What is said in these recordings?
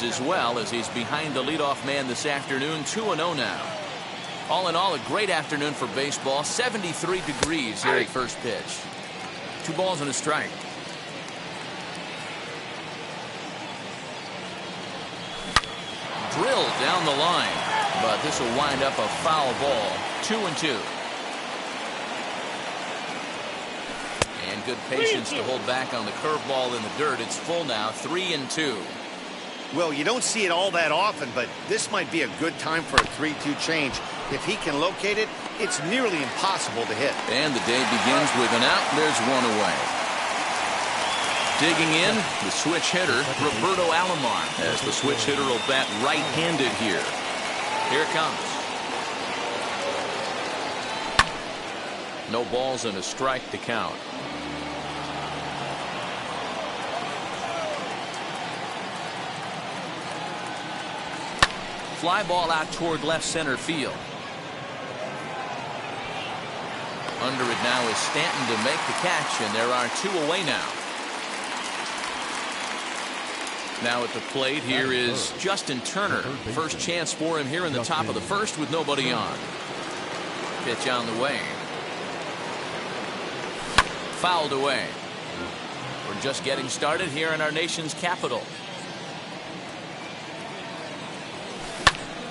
as well, as he's behind the leadoff man this afternoon. 2-0 now. All in all, a great afternoon for baseball. 73 degrees here at first pitch. 2 balls and a strike. Drilled down the line, but this will wind up a foul ball. 2-2. And good patience to hold back on the curveball in the dirt. It's full now. 3-2. Well, you don't see it all that often, but this might be a good time for a 3-2 change. If he can locate it, it's nearly impossible to hit. And the day begins with an out. There's one away. Digging in, the switch hitter, Roberto Alomar, as the switch hitter will bat right-handed here. Here it comes. No balls and a strike to count. Fly ball out toward left center field. Under it now is Stanton to make the catch, and there are 2 away now. Now at the plate here is Justin Turner. First chance for him here in the top of the first with nobody on. Pitch on the way. Fouled away. We're just getting started here in our nation's capital.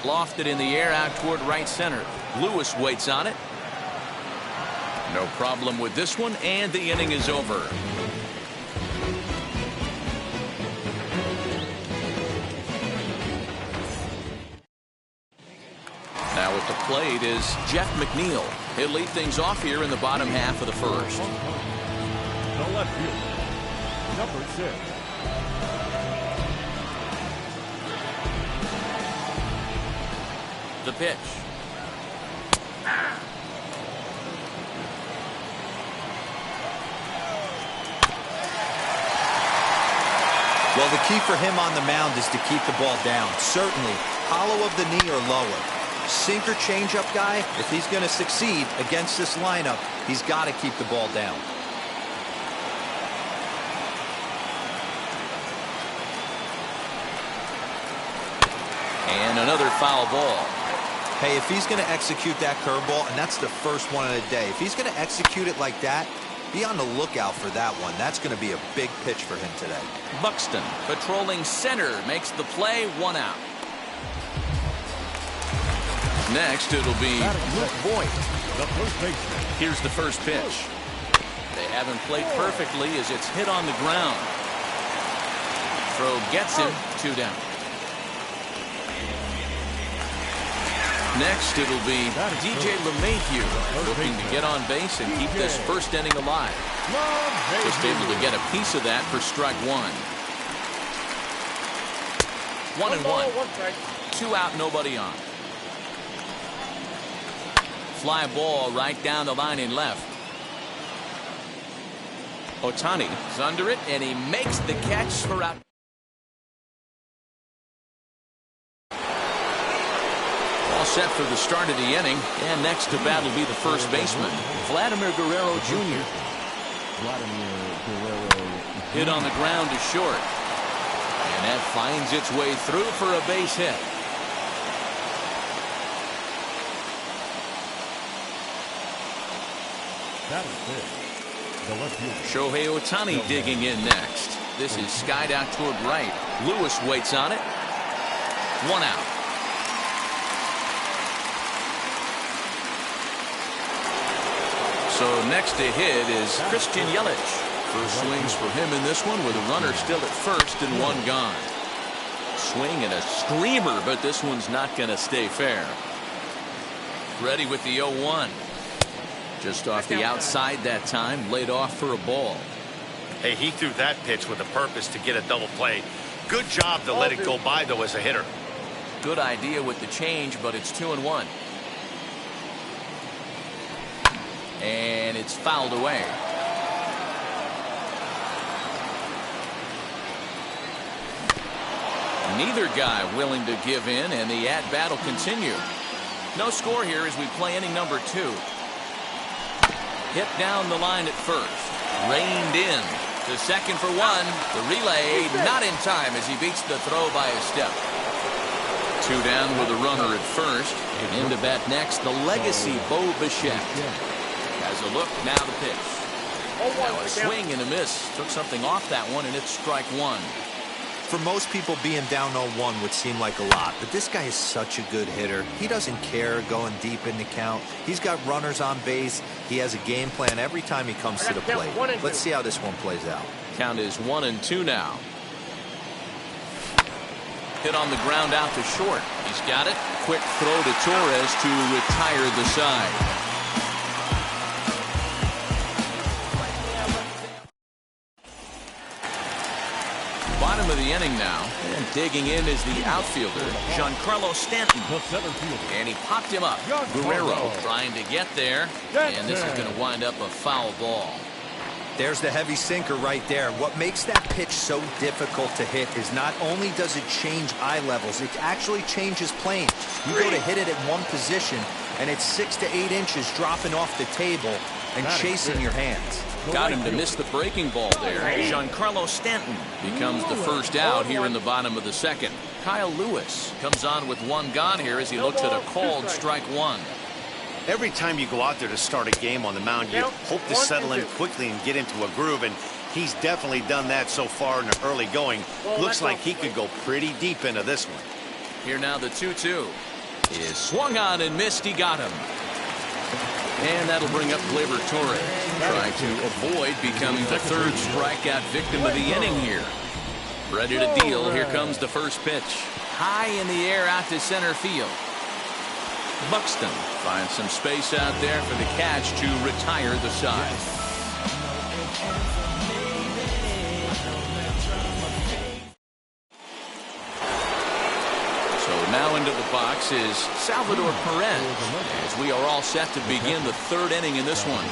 Lofted in the air out toward right center. Lewis waits on it. No problem with this one, and the inning is over. Now at the plate is Jeff McNeil. He'll lead things off here in the bottom half of the first. The left fielder, number 6. The pitch. Well, the key for him on the mound is to keep the ball down. Certainly, hollow of the knee or lower. Sinker changeup guy, if he's going to succeed against this lineup, he's got to keep the ball down. And another foul ball. Hey, if he's going to execute that curveball, and that's the first one of the day, if he's going to execute it like that, be on the lookout for that one. That's going to be a big pitch for him today. Buxton patrolling center makes the play. 1 out. Next it'll be Luke Voigt. The first baseman. Here's the first pitch. They haven't played perfectly as it's hit on the ground. Throw gets him. 2 down. Next it'll be DJ LeMahieu looking to get on base and keep this first inning alive. Just able to get a piece of that for strike 1. 1-1. 2 out, nobody on. Fly ball right down the line in left. Ohtani is under it, and he makes the catch for out. All set for the start of the inning, and next to bat will be the first baseman, Vladimir Guerrero Jr. Hit on the ground to short, and that finds its way through for a base hit. That is it. The left fielder. Shohei Ohtani digging in next. This is skied out toward right. Lewis waits on it. 1 out. So next to hit is Christian Yelich. First swings for him in this one with a runner still at first and 1 gone. Swing and a screamer, but this one's not going to stay fair. Ready with the 0-1. Just off the outside that time, laid off for a ball. Hey, he threw that pitch with a purpose to get a double play. Good job to let it go by, though, as a hitter. Good idea with the change, but it's 2-1. And it's fouled away. Neither guy willing to give in, and the at-bat will continue. No score here as we play inning number 2. Hit down the line at first. Reined in. To second for one. The relay not in time as he beats the throw by a step. 2 down with a runner at first. And in to bat next, the legacy Bo Bichette. Has a look, now the pitch. Now a swing and a miss. Took something off that one, and it's strike one. For most people, being down 0-1 would seem like a lot, but this guy is such a good hitter. He doesn't care going deep in the count. He's got runners on base. He has a game plan every time he comes to the plate. Let's see how this one plays out. Count is 1-2 now. Hit on the ground out to short. He's got it. Quick throw to Torres to retire the side. Bottom of the inning now, and digging in is the outfielder, Giancarlo Stanton. And he popped him up. Guerrero trying to get there, and this is going to wind up a foul ball. There's the heavy sinker right there. What makes that pitch so difficult to hit is not only does it change eye levels, it actually changes plane. You go to hit it at one position, and it's 6 to 8 inches dropping off the table and chasing your hands. Got him to miss the breaking ball there. Giancarlo Stanton becomes the first out here in the bottom of the second. Kyle Lewis comes on with 1 gone here as he looks at a called strike 1. Every time you go out there to start a game on the mound, you hope to settle in quickly and get into a groove, and he's definitely done that so far in the early going. Looks like he could go pretty deep into this one. Here now the 2-2 is swung on and missed. He got him. And that'll bring up Gleyber Torres, trying to avoid becoming the 3rd strikeout victim of the inning here. Ready to deal. Here comes the first pitch. High in the air out to center field. Buxton finds some space out there for the catch to retire the side. So now into the box is Salvador Perez, as we are all set to begin the 3rd inning in this one.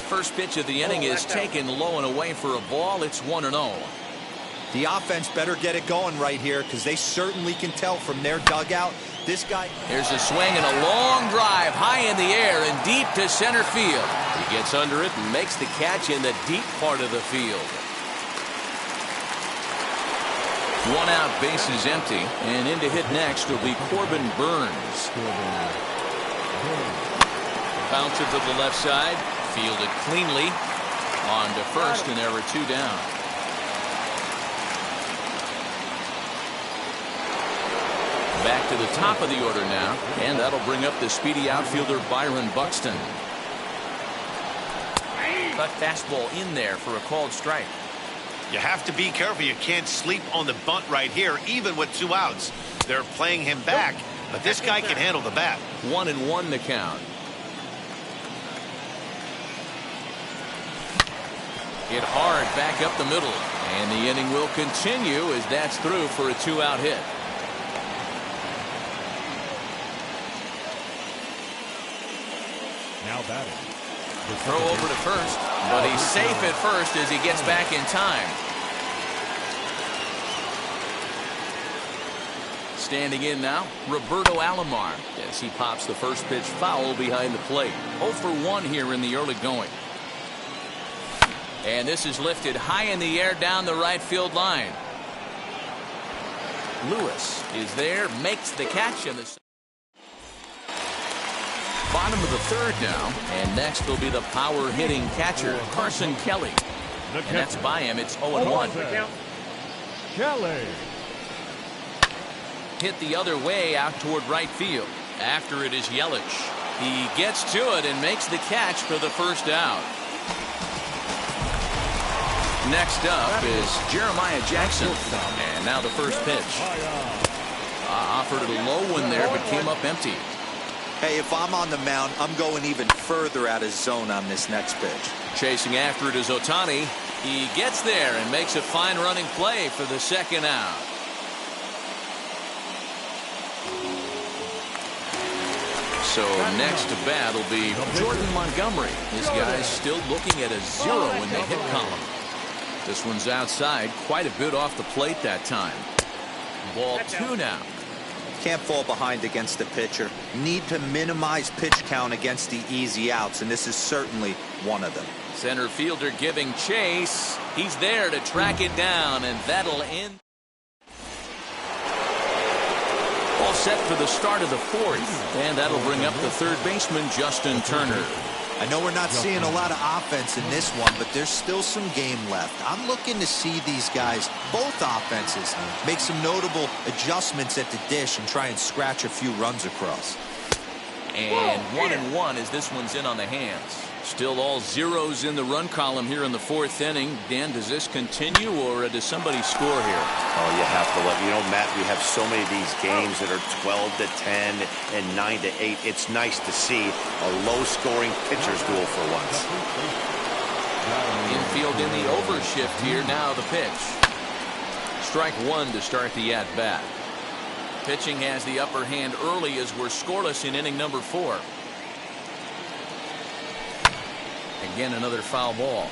First pitch of the inning is taken low and away for a ball. It's 1-0. The offense better get it going right here, because they certainly can tell from their dugout. This guy. Here's a swing and a long drive high in the air and deep to center field. He gets under it and makes the catch in the deep part of the field. 1 out, base is empty, and in to hit next will be Corbin Burns. Bounce it to the left side, fielded cleanly on to first, and there are 2 down. Back to the top of the order now, and that'll bring up the speedy outfielder Byron Buxton. Cut fastball in there for a called strike. You have to be careful. You can't sleep on the bunt right here, even with 2 outs. They're playing him back, but this guy can handle the bat. 1-1 the count. Hit hard back up the middle, and the inning will continue as that's through for a 2-out hit. Now batting. Throw over to first, but he's safe at first as he gets back in time. Standing in now, Roberto Alomar, as he pops the first pitch foul behind the plate. 0 for 1 here in the early going. And this is lifted high in the air down the right field line. Lewis is there, makes the catch in the bottom of the 3rd now, and next will be the power hitting catcher Carson Kelly, and that's by him. It's 0-1. Kelly. Hit the other way out toward right field. After it is Yelich. He gets to it and makes the catch for the first out. Next up is Jeremiah Jackson, and now the first pitch. Offered it a low one there, but came up empty. Hey, if I'm on the mound, I'm going even further out of zone on this next pitch. Chasing after it is Ohtani. He gets there and makes a fine running play for the 2nd out. So next to bat will be Jordan Montgomery. This guy's still looking at a 0 in the hit column. This one's outside, quite a bit off the plate that time. Ball 2 now. Can't fall behind against the pitcher. Need to minimize pitch count against the easy outs, and this is certainly one of them. Center fielder giving chase. He's there to track it down, and that'll end. All set for the start of the fourth, and that'll bring up the third baseman, Justin Turner. I know we're not seeing a lot of offense in this one, but there's still some game left. I'm looking to see these guys, both offenses, make some notable adjustments at the dish and try and scratch a few runs across. And 1-1 as this one's in on the hands. Still all zeros in the run column here in the fourth inning. Dan, does this continue, or does somebody score here? Oh, you have to let, Matt, we have so many of these games that are 12-10 and 9-8. It's nice to see a low-scoring pitcher's duel for once. Infield in the overshift here. Now the pitch. Strike one to start the at-bat. Pitching has the upper hand early as we're scoreless in inning number 4. Again, another foul ball.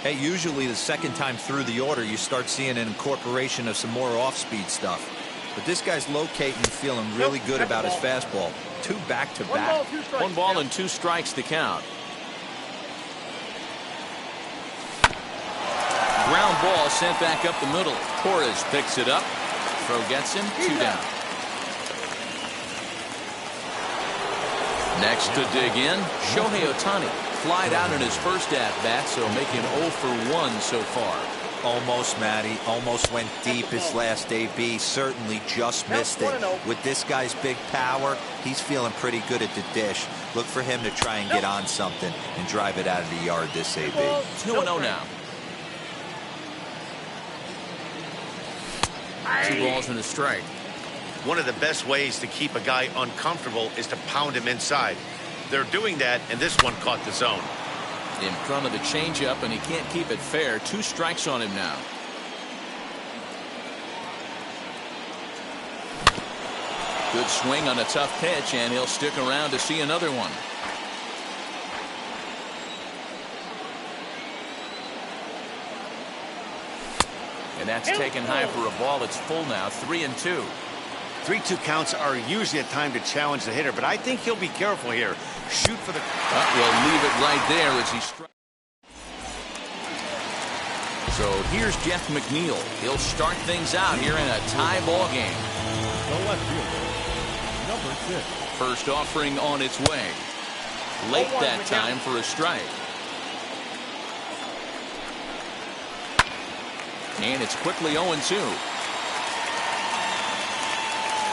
Hey, usually the second time through the order, you start seeing an incorporation of some more off-speed stuff. But this guy's locating and feeling really good about his fastball. 2 back-to-back. 1 ball and 2 strikes to count. Ground ball sent back up the middle. Torres picks it up. Throw gets him. 2 down. Next to dig in, Shohei Ohtani. Flied out in his first at-bat, so making 0 for 1 so far. Almost, Matty. Almost went deep his last AB. Certainly just missed it. With this guy's big power, he's feeling pretty good at the dish. Look for him to try and get on something and drive it out of the yard this AB. 2-0 now. 2 balls and a strike. One of the best ways to keep a guy uncomfortable is to pound him inside. They're doing that, and this one caught the zone. In front of the changeup, and he can't keep it fair. 2 strikes on him now. Good swing on a tough pitch, and he'll stick around to see another one. And that's taken high for a ball. It's full now. 3-2. 3-2 counts are usually a time to challenge the hitter, but I think he'll be careful here. Shoot for the... We'll leave it right there as he strikes. So here's Jeff McNeil. He'll start things out here in a tie ball game. The left fielder, number 6. First offering on its way. Late that time for a strike. And it's quickly 0-2.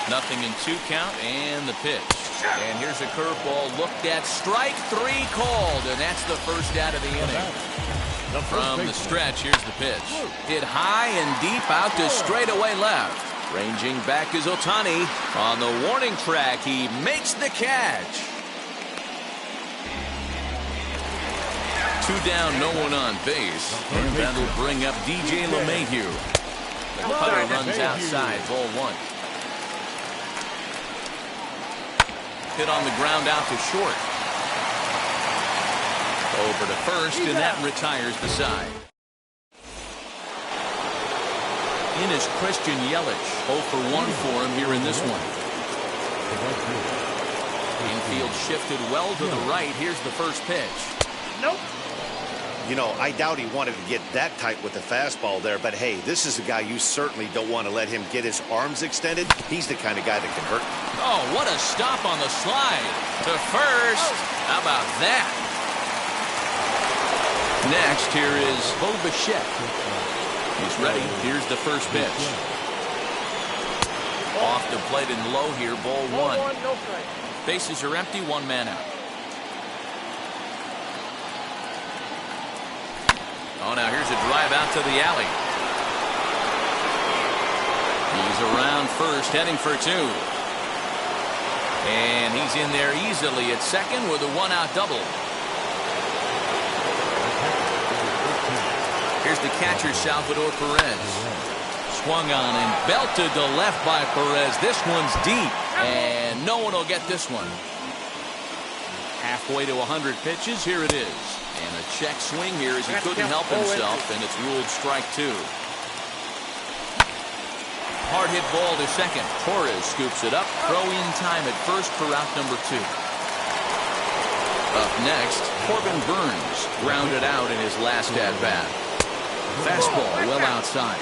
Nothing in 2 count, and the pitch. And here's a curveball looked at. Strike 3 called, and that's the first out of the inning. From the stretch, here's the pitch. Hit high and deep out to straightaway left. Ranging back is Ohtani. On the warning track, he makes the catch. 2 down, no one on base. And that'll bring up DJ LeMahieu. The cutter runs outside, ball 1. Hit on the ground out to short. Over to first, and that retires the side. In is Christian Yelich. 0 for 1 for him here in this one. Infield shifted well to the right. Here's the first pitch. Nope. I doubt he wanted to get that tight with the fastball there, but hey, this is a guy you certainly don't want to let him get his arms extended. He's the kind of guy that can hurt. Oh, what a stop on the slide. To first. How about that? Next, here is Bo Bichette. He's ready. Here's the first pitch. Off the plate and low here, ball 1. Bases are empty, 1 man out. Oh, now here's a drive out to the alley. He's around first, heading for 2. And he's in there easily at second with a 1-out double. Here's the catcher, Salvador Perez. Swung on and belted to left by Perez. This one's deep, and no one will get this one. Halfway to 100 pitches, here it is. And a check swing here as he couldn't help himself, and it's ruled strike 2. hard hit ball to second. Torres scoops it up. Throw in time at first for out number 2. Up next, Corbin Burns grounded out in his last at bat. Fastball well outside.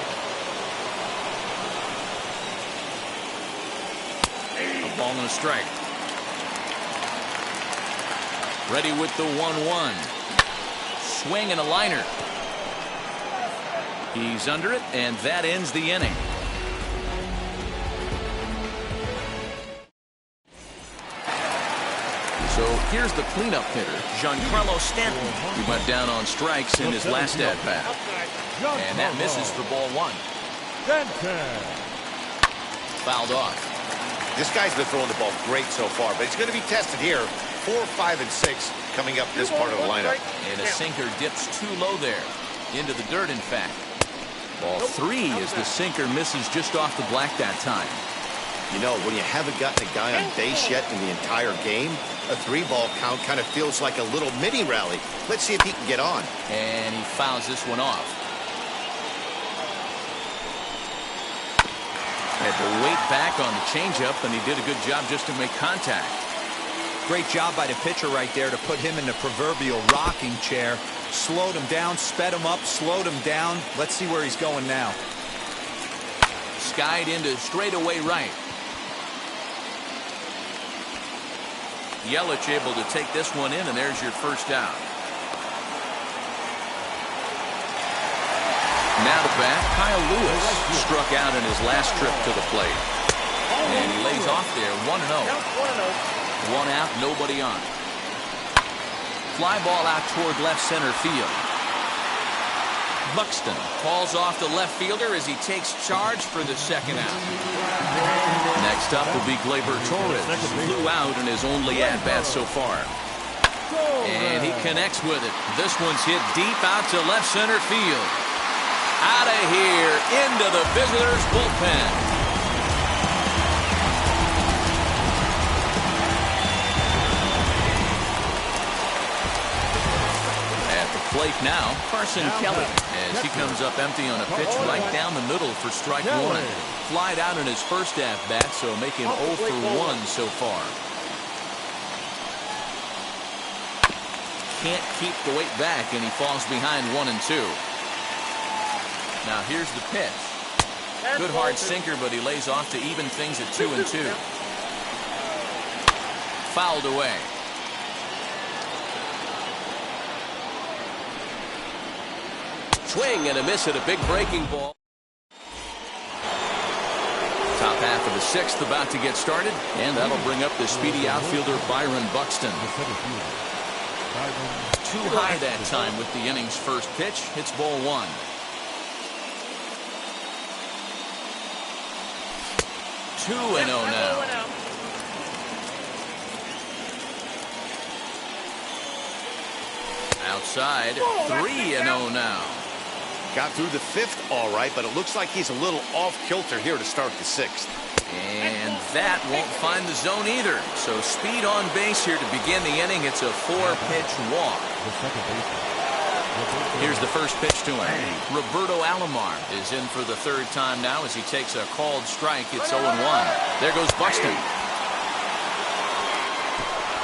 A ball and a strike. Ready with the 1-1. Swing and a liner. He's under it, and that ends the inning. So here's the cleanup hitter, Giancarlo Stanton. He went down on strikes in his last at-bat. And that misses for ball 1. Fouled off. This guy's been throwing the ball great so far, but he's going to be tested here. 4, 5, and 6 coming up this part of the lineup. And a sinker dips too low there. Into the dirt, in fact. Ball 3 as the sinker misses just off the black that time. You know, when you haven't gotten a guy on base yet in the entire game, a 3-ball count kind of feels like a little mini rally. Let's see if he can get on. And he fouls this one off. Had to wait back on the changeup, and he did a good job just to make contact. Great job by the pitcher right there to put him in the proverbial rocking chair. Slowed him down, sped him up, slowed him down. Let's see where he's going now. Skied into straightaway right. Yelich able to take this one in, and there's your first out. Now to bat, Kyle Lewis struck out in his last trip to the plate. And he lays off there, 1-0. 1 out, nobody on. Fly ball out toward left center field. Buxton calls off the left fielder as he takes charge for the second out. Next up will be Gleyber Torres. Flew out in his only at-bat so far. And he connects with it. This one's hit deep out to left center field. Out of here, into the visitors' bullpen. Plate now, Carson Kelly, as he comes up empty on a pitch right down the middle for strike 1. Flied out in his first at-bat, so making 0 for 1 so far. Can't keep the weight back, and he falls behind 1-2. Now here's the pitch. Good hard sinker, but he lays off to even things at 2-2. Fouled away. Swing and a miss at a big breaking ball. Top half of the 6th about to get started, and that'll bring up the speedy outfielder Byron Buxton. Too high that time with the inning's first pitch. Hits ball 1. Two and 0 now. Outside, 3-0 now. Got through the 5th all right, but it looks like he's a little off kilter here to start the 6th. And that won't find the zone either. So speed on base here to begin the inning. It's a 4-pitch walk. Here's the first pitch to him. Roberto Alomar is in for the 3rd time now as he takes a called strike. It's 0-1. There goes Buxton.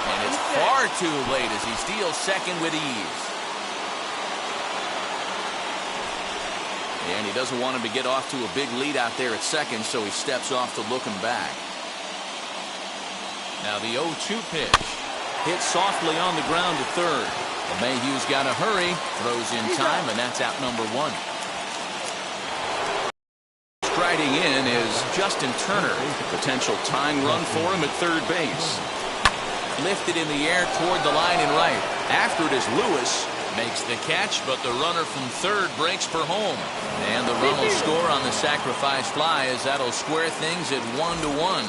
And it's far too late as he steals second with ease. And he doesn't want him to get off to a big lead out there at second, so he steps off to look him back. Now the 0-2 pitch. Hit softly on the ground to third. Mayhew's got to hurry. Throws in time, and that's out number 1. Striding in is Justin Turner. Potential tying run for him at third base. Lifted in the air toward the line and right. After it is Lewis. Makes the catch, but the runner from third breaks for home. And the run will score on the sacrifice fly as that'll square things at 1-1.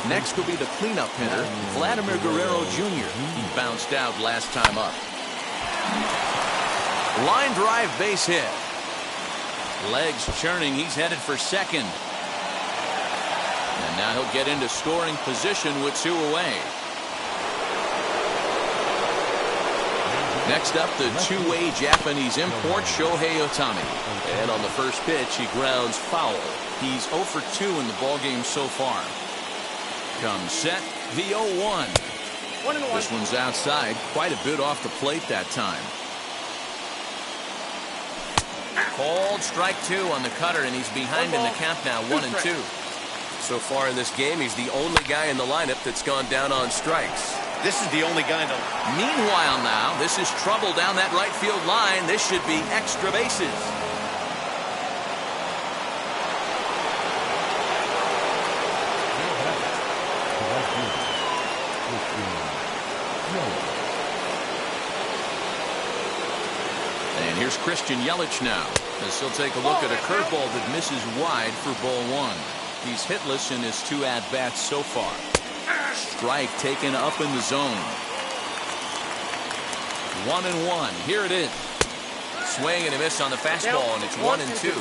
Next will be the cleanup hitter, Vladimir Guerrero Jr. He bounced out last time up. Line drive base hit. Legs churning. He's headed for second. And now he'll get into scoring position with 2 away. Next up, the two-way Japanese import, Shohei Ohtani. And on the first pitch, he grounds foul. He's 0 for 2 in the ballgame so far. Comes set, the 0-1. This one's outside, quite a bit off the plate that time. Called strike 2 on the cutter, and he's behind in the count now, 1-2. So far in this game, he's the only guy in the lineup that's gone down on strikes. This is the only guy in the... Meanwhile now, this is trouble down that right field line. This should be extra bases. And here's Christian Yelich now, as he'll take a look at a curveball that misses wide for ball 1. He's hitless in his 2 at-bats so far. Strike taken up in the zone. 1-1. Here it is. Swing and a miss on the fastball, and it's 1-2.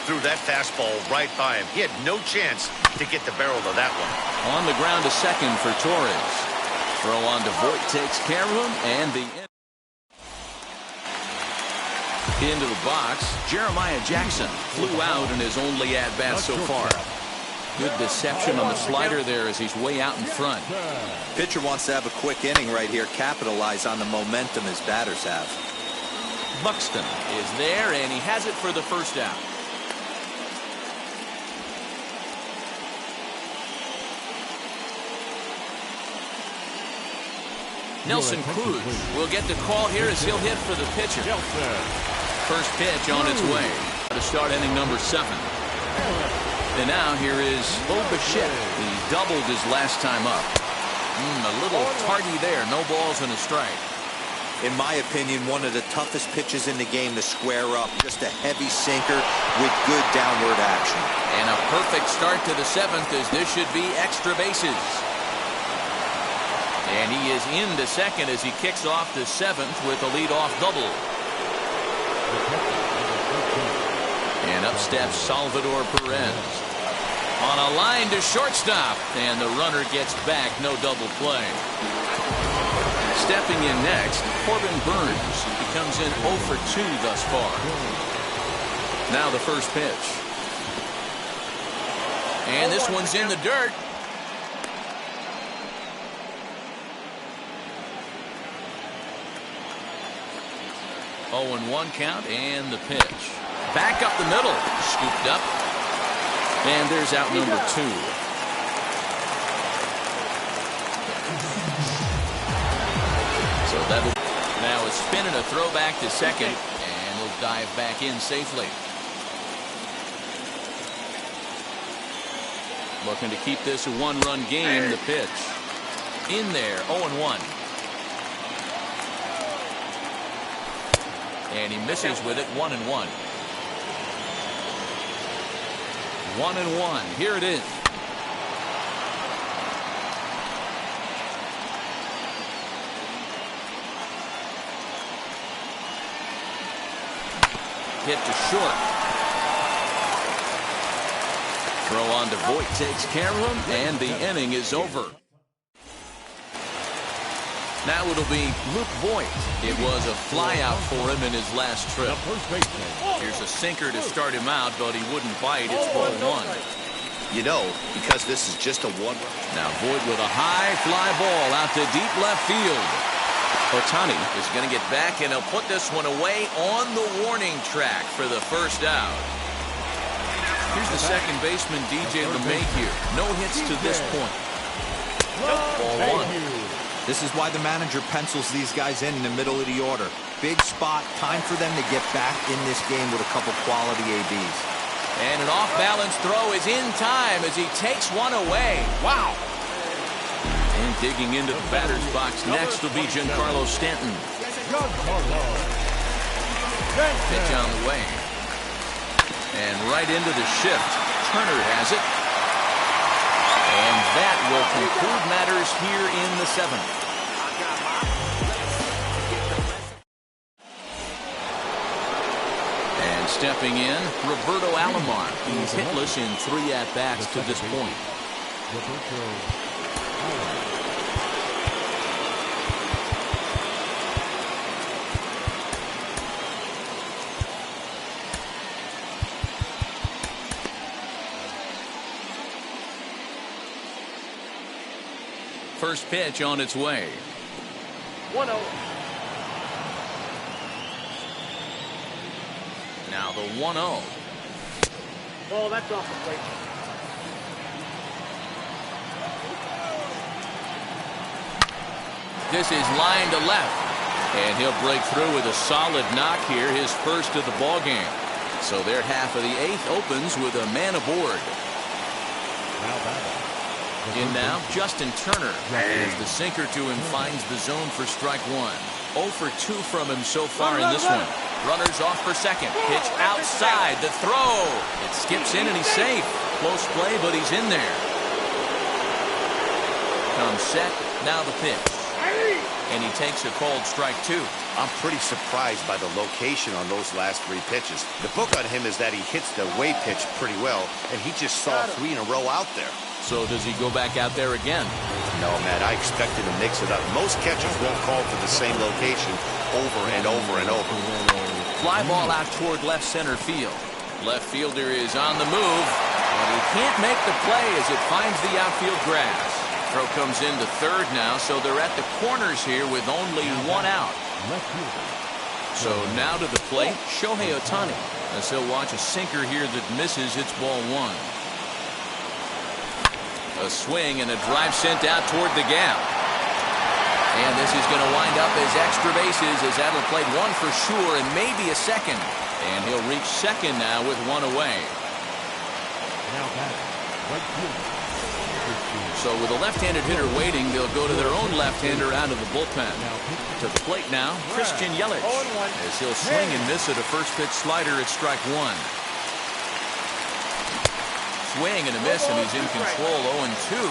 Threw that fastball right by him. He had no chance to get the barrel of that one. On the ground to second for Torres. Throw on to Voit takes care of him, and the into the box. Jeremiah Jackson flew out in his only at-bat so far. Good deception on the slider there as he's way out in front. Pitcher wants to have a quick inning right here, capitalize on the momentum his batters have. Buxton is there, and he has it for the first out. Nelson Cruz will get the call here as he'll hit for the pitcher. First pitch on its way to start inning number 7. And now here is Bo Bichette. He doubled his last time up. A little tardy there. No balls and a strike. In my opinion, one of the toughest pitches in the game to square up. Just a heavy sinker with good downward action. And a perfect start to the 7th as this should be extra bases. And he is into second as he kicks off the 7th with a leadoff double. And up steps Salvador Perez. On a line to shortstop, and the runner gets back, no double play. Stepping in next, Corbin Burns. He comes in 0 for 2 thus far. Now the first pitch. And this one's in the dirt. Oh, and 1 count, and the pitch. Back up the middle, scooped up. And there's out number 2. So that'll now a spin and a throw back to second, and he'll dive back in safely. Looking to keep this a 1-run game. The pitch in there, 0-1. And he misses with it, 1-1. 1-1. Here it is. Hit to short. Throw on to Voit takes care of him, and the inning is over. Now it'll be Luke Voit. It was a flyout for him in his last trip. Here's a sinker to start him out, but he wouldn't bite. It's ball 1. You know, because this is just a 1. Now Voit with a high fly ball out to deep left field. Ohtani is going to get back, and he'll put this one away on the warning track for the first out. Here's the second baseman, DJ LeMahieu. No hits to this point. Ball 1. This is why the manager pencils these guys in the middle of the order. Big spot, time for them to get back in this game with a couple quality ABs. And an off-balance throw is in time as he takes one away. Wow! And digging into the batter's box next will be Giancarlo Stanton. Pitch on the way. And right into the shift. Turner has it. And that will conclude matters here in the 7th. And stepping in, Roberto Alomar. He's hitless in 3 at-bats to this point. First pitch on its way. 1-0. Now the 1-0. Ball, that's off the plate. This is line to left. And he'll break through with a solid knock here, his first of the ball game. So their half of the 8th opens with a man aboard. In now, Justin Turner. As the sinker to him finds the zone for strike 1. 0 for 2 from him so far in this one. Runners off for second. Pitch outside. The throw. It skips in and he's safe. Close play, but he's in there. Comes set. Now the pitch. And he takes a called strike 2. I'm pretty surprised by the location on those last 3 pitches. The book on him is that he hits the away pitch pretty well, and he just saw 3 in a row out there. So does he go back out there again? No, Matt, I expect him to mix it up. Most catchers won't call for the same location over and over and over. Fly ball out toward left center field. Left fielder is on the move, but he can't make the play as it finds the outfield grass. Throw comes into third now, so they're at the corners here with only 1 out. So now to the plate, Shohei Ohtani, as he'll watch a sinker here that misses. It's ball 1. A swing and a drive sent out toward the gap. And this is going to wind up as extra bases, as that'll play 1 for sure and maybe a second. And he'll reach second now with 1 away. Now back, right fielder. So with a left-handed hitter waiting, they'll go to their own left-hander out of the bullpen. To the plate now, Christian Yelich, as he'll swing and miss at a first-pitch slider at strike 1. Swing and a miss, and he's in control. 0-2.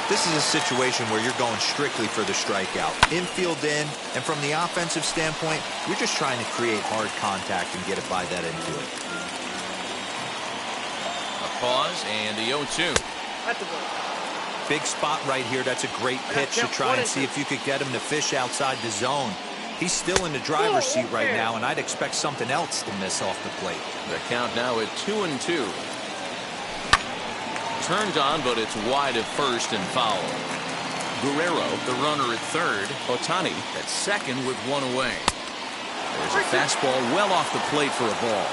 This is a situation where you're going strictly for the strikeout. Infield in, and from the offensive standpoint, you're just trying to create hard contact and get it by that infield. A pause, and the 0-2. That's a goal. Big spot right here. That's a great pitch to try and see if you could get him to fish outside the zone. He's still in the driver's seat right now, and I'd expect something else to miss off the plate. The count now at 2-2. Turned on, but it's wide at first and foul. Guerrero, the runner at third. Ohtani at second with 1 away. There's a fastball well off the plate for a ball.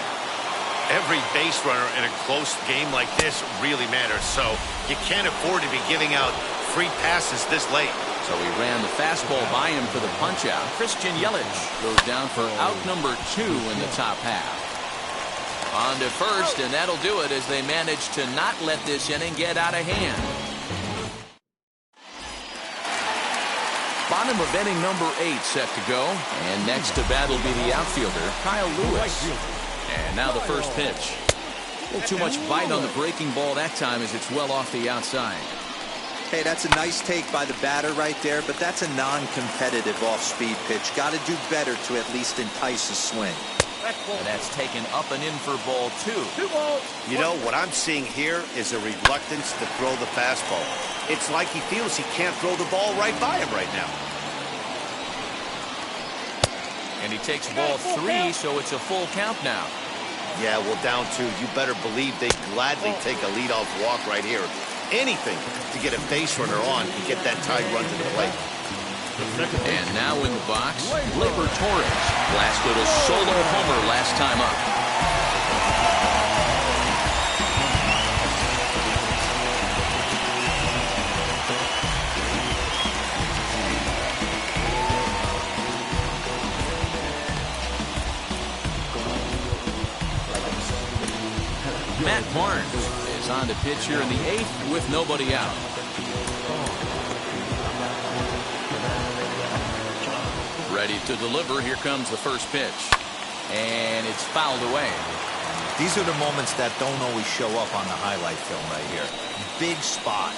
Every base runner in a close game like this really matters, so you can't afford to be giving out free passes this late. So he ran the fastball by him for the punch-out. Christian Yelich goes down for out number 2 in the top half. On to first, and that'll do it as they manage to not let this inning get out of hand. Bottom of inning number 8 set to go, and next to bat will be the outfielder, Kyle Lewis. And now the first pitch. A little too much bite on the breaking ball that time as it's well off the outside. Hey, that's a nice take by the batter right there, but that's a non-competitive off-speed pitch. Got to do better to at least entice a swing. And that's taken up and in for ball 2. 2 balls. You know, what I'm seeing here is a reluctance to throw the fastball. It's like he feels he can't throw the ball right by him right now. And he takes ball 3, so it's a full count now. Yeah, well, down 2. You better believe they'd gladly take a leadoff walk right here. Anything to get a base runner on and get that tied run to the plate. And now in the box, Gleyber Torres blasted a solo homer last time up. Matt Barnes is on to pitch here in the 8th with nobody out. Ready to deliver. Here comes the first pitch. And it's fouled away. These are the moments that don't always show up on the highlight film right here. Big spot.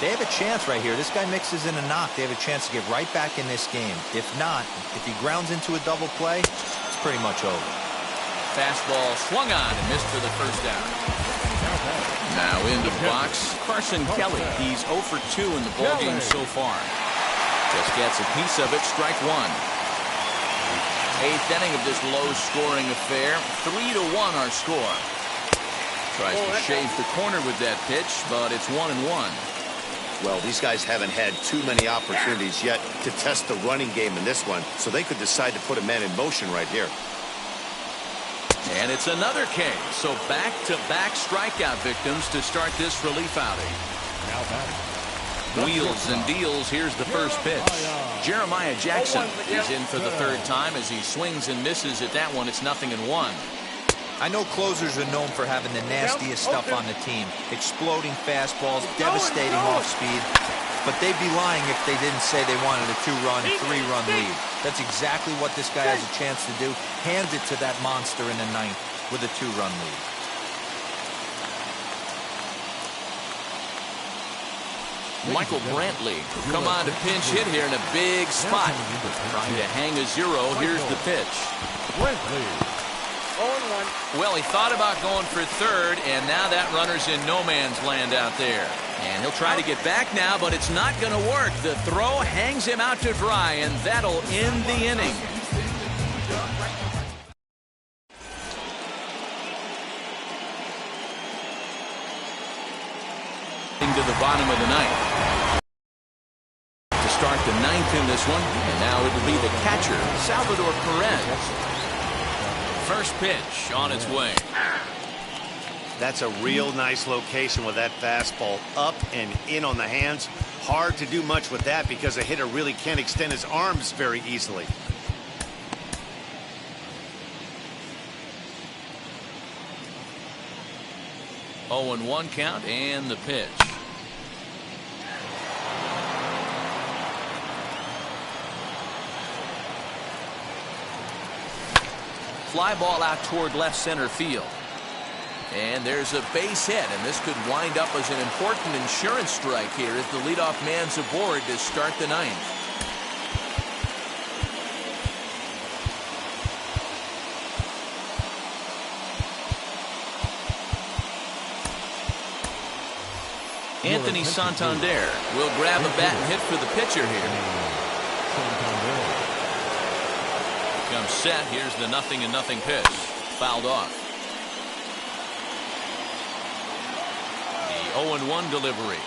They have a chance right here. This guy mixes in a knock. They have a chance to get right back in this game. If not, if he grounds into a double play, it's pretty much over. Fastball swung on and missed for the first down. Now into the box, Carson Kelly. He's 0 for 2 in the ballgame so far. Just gets a piece of it, strike 1. 8th inning of this low-scoring affair. 3-1 our score. Tries to shave the corner with that pitch, but it's 1-1. Well, these guys haven't had too many opportunities yet to test the running game in this one, so they could decide to put a man in motion right here. And it's another case. So back-to-back strikeout victims to start this relief outing. Now batting. Wheels and deals. Here's the first pitch. Jeremiah Jackson is in for the third time as he swings and misses at that one. It's 0-1. I know closers are known for having the nastiest stuff on the team. Exploding fastballs, devastating off speed. But they'd be lying if they didn't say they wanted a 2-run, 3-run lead. That's exactly what this guy has a chance to do. Hand it to that monster in the ninth with a 2-run lead. Michael Brantley come on to pinch hit here in a big spot. Trying to hang a 0. Here's the pitch. Brantley. 0-1. Well, he thought about going for third, and now that runner's in no man's land out there. And he'll try to get back now, but it's not going to work. The throw hangs him out to dry, and that'll end the inning. To the bottom of the ninth. To start the ninth in this one, and now it'll be the catcher, Salvador Perez. First pitch on its way. That's a real nice location with that fastball up and in on the hands. Hard to do much with that because a hitter really can't extend his arms very easily. Oh, and 1 count and the pitch. Fly ball out toward left center field. And there's a base hit, and this could wind up as an important insurance strike here if the leadoff man's aboard to start the ninth. Anthony Santander will grab a bat and hit for the pitcher here. Comes set. Here's the 0-0 pitch. Fouled off. The 0-1 delivery.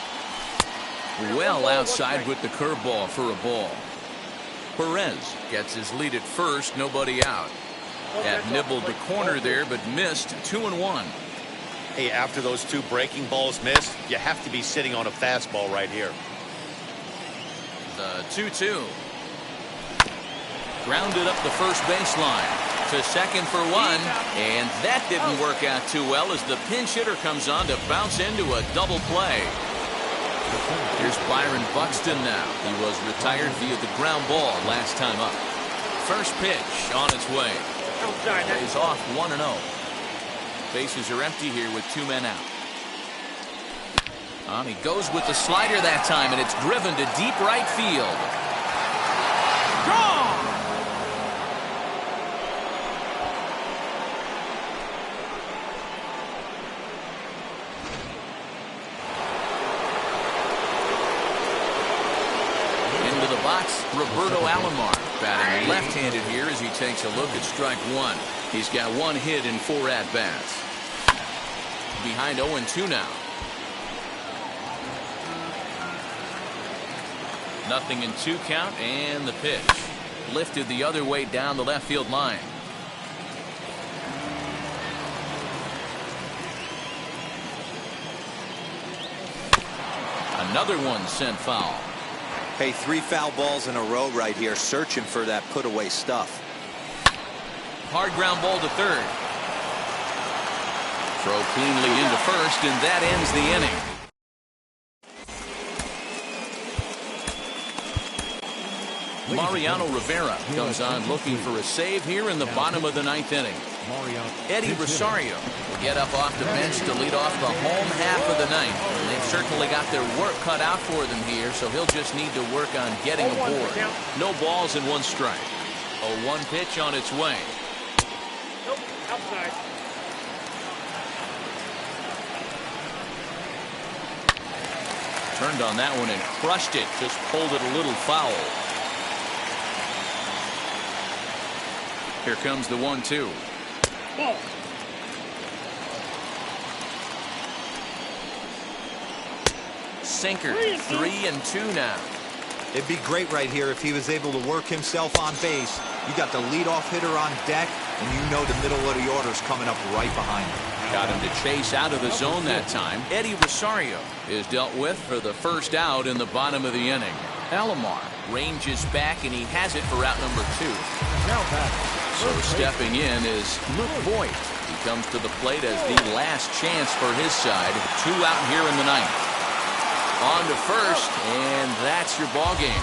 Well outside with the curveball for a ball. Perez gets his lead at first. Nobody out. Had nibbled the corner there, but missed. 2-1. Hey, after those 2 breaking balls missed, you have to be sitting on a fastball right here. The 2-2. Grounded up the first baseline to second for 1, and that didn't work out too well as the pinch hitter comes on to bounce into a double play. Here's Byron Buxton now. He was retired via the ground ball last time up. First pitch on its way. Plays off 1-0. Bases are empty here with 2 men out. He goes with the slider that time, and it's driven to deep right field. Draw! Roberto Alomar batting left-handed here as he takes a look at strike 1. He's got 1 hit in 4 at-bats. Behind 0-2 now. 0-2 count and the pitch. Lifted the other way down the left field line. Another one sent foul. Hey, 3 foul balls in a row right here, searching for that put-away stuff. Hard ground ball to third. Throw cleanly into first, and that ends the inning. Mariano Rivera comes on looking for a save here in the bottom of the 9th inning. Eddie Rosario will get up off the bench to lead off the home half of the 9th. And they've certainly got their work cut out for them here, so he'll just need to work on getting aboard. No balls and 1 strike. A 1 pitch on its way. Nope, outside. Turned on that one and crushed it. Just pulled it a little foul. Here comes the 1-2. Ball. sinker. 3-2 now. It'd be great right here if he was able to work himself on base. You got the leadoff hitter on deck, and you know the middle of the order's coming up right behind him. Got him to chase out of the zone that time. Eddie Rosario is dealt with for the first out in the bottom of the inning. Alomar ranges back, and he has it for out number 2. Now batting. So stepping in is Luke Voit. He comes to the plate as the last chance for his side. 2 out here in the ninth. On to first, and that's your ball game.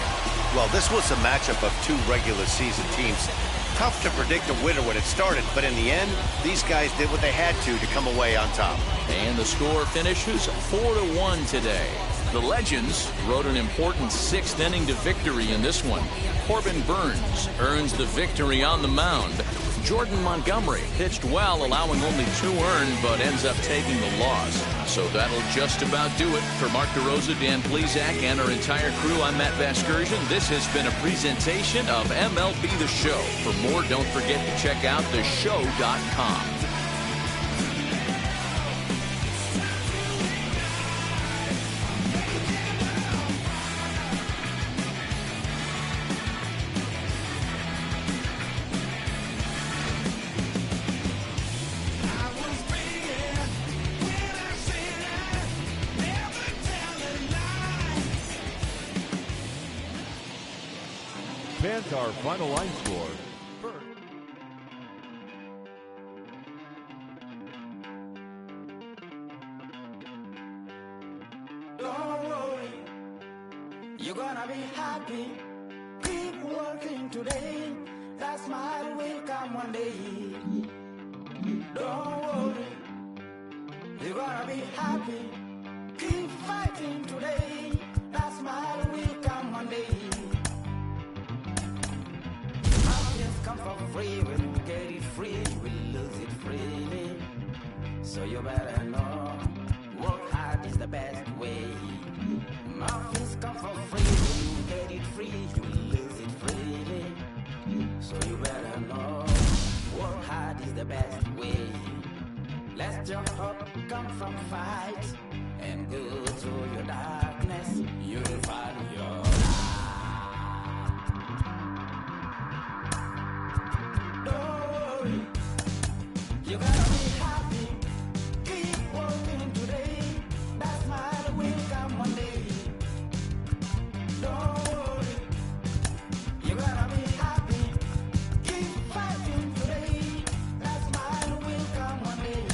Well, this was a matchup of 2 regular season teams. Tough to predict a winner when it started, but in the end, these guys did what they had to come away on top. And the score finishes 4-1 today. The Legends rode an important 6th inning to victory in this one. Corbin Burns earns the victory on the mound. Jordan Montgomery pitched well, allowing only 2 earned, but ends up taking the loss. So that'll just about do it. For Mark DeRosa, Dan Plesac, and our entire crew, I'm Matt Vasgersian. This has been a presentation of MLB The Show. For more, don't forget to check out theshow.com. Fans, our final line score. Don't worry, you're gonna be happy. Keep working today. That smile will come one day. Don't worry, you're gonna be happy. Keep fighting today. That smile will come one day. Happiness come for free. When you get it free, you will lose it freely. So you better know, work hard is the best way. Muffins come for free. When you get it free, you will lose it freely. So you better know, work hard is the best way. Let your hope come from fight and go to your darkness. You will find your light. Don't worry, you gotta be happy. Keep working today. That smile will come one day. Don't worry, you gotta be happy. Keep fighting today. That smile will come one day.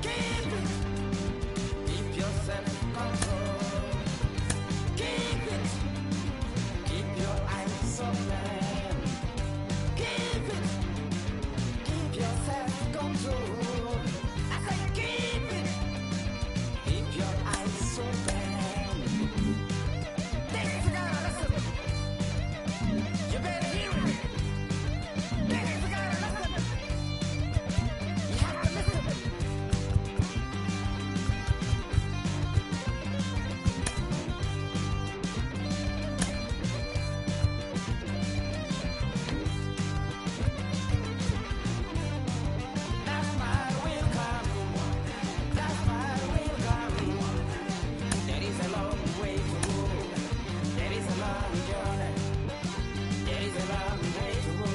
Keep it. Keep your self-control. Keep it. Keep your eyes open. Keep it. Keep your self-control. I say keep it. Keep your eyes open. This is gotta listen. You better hear it. This is gotta listen. You have to listen. That smile will come. That smile will come. There is a long way to go. There is a long journey. There is a long way to go.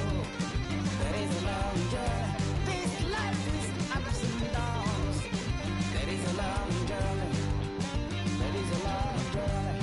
There is a long journey. This life is ups and downs. There is a long journey. There is a long journey.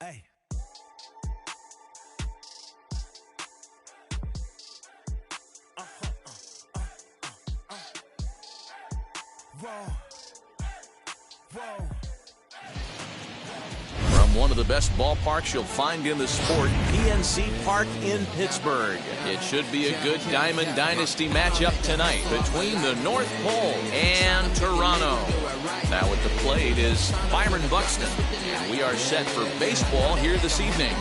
Hey. Whoa. Whoa. From one of the best ballparks you'll find in the sport, PNC Park in Pittsburgh. It should be a good Diamond Dynasty matchup tonight between the North Pole and Toronto. Now at the plate is Byron Buxton, and we are set for baseball here this evening.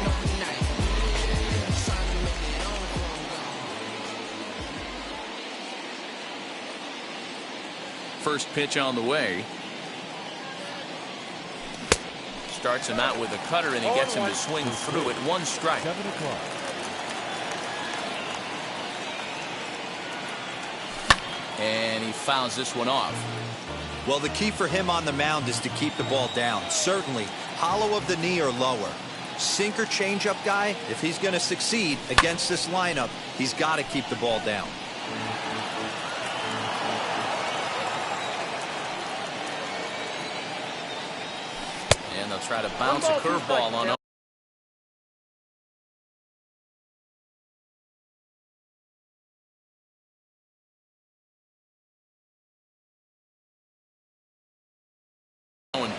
First pitch on the way. Starts him out with a cutter, and he gets him to swing through at 1 strike. 7 o'clock. And he fouls this one off. Well, the key for him on the mound is to keep the ball down. Certainly, hollow of the knee or lower. Sinker changeup guy, if he's going to succeed against this lineup, he's got to keep the ball down. And they'll try to bounce a curveball on him.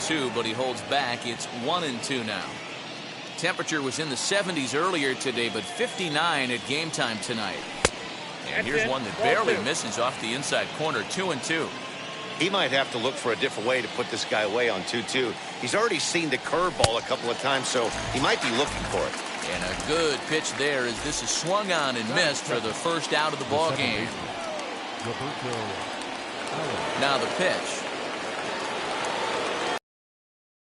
Two, but he holds back. It's 1-2 now. Temperature was in the 70s earlier today, but 59 at game time tonight. And here's one that barely misses off the inside corner. 2-2. He might have to look for a different way to put this guy away on 2-2. He's already seen the curveball a couple of times, so he might be looking for it. And a good pitch there as this is swung on and missed for the first out of the ball game. Now the pitch.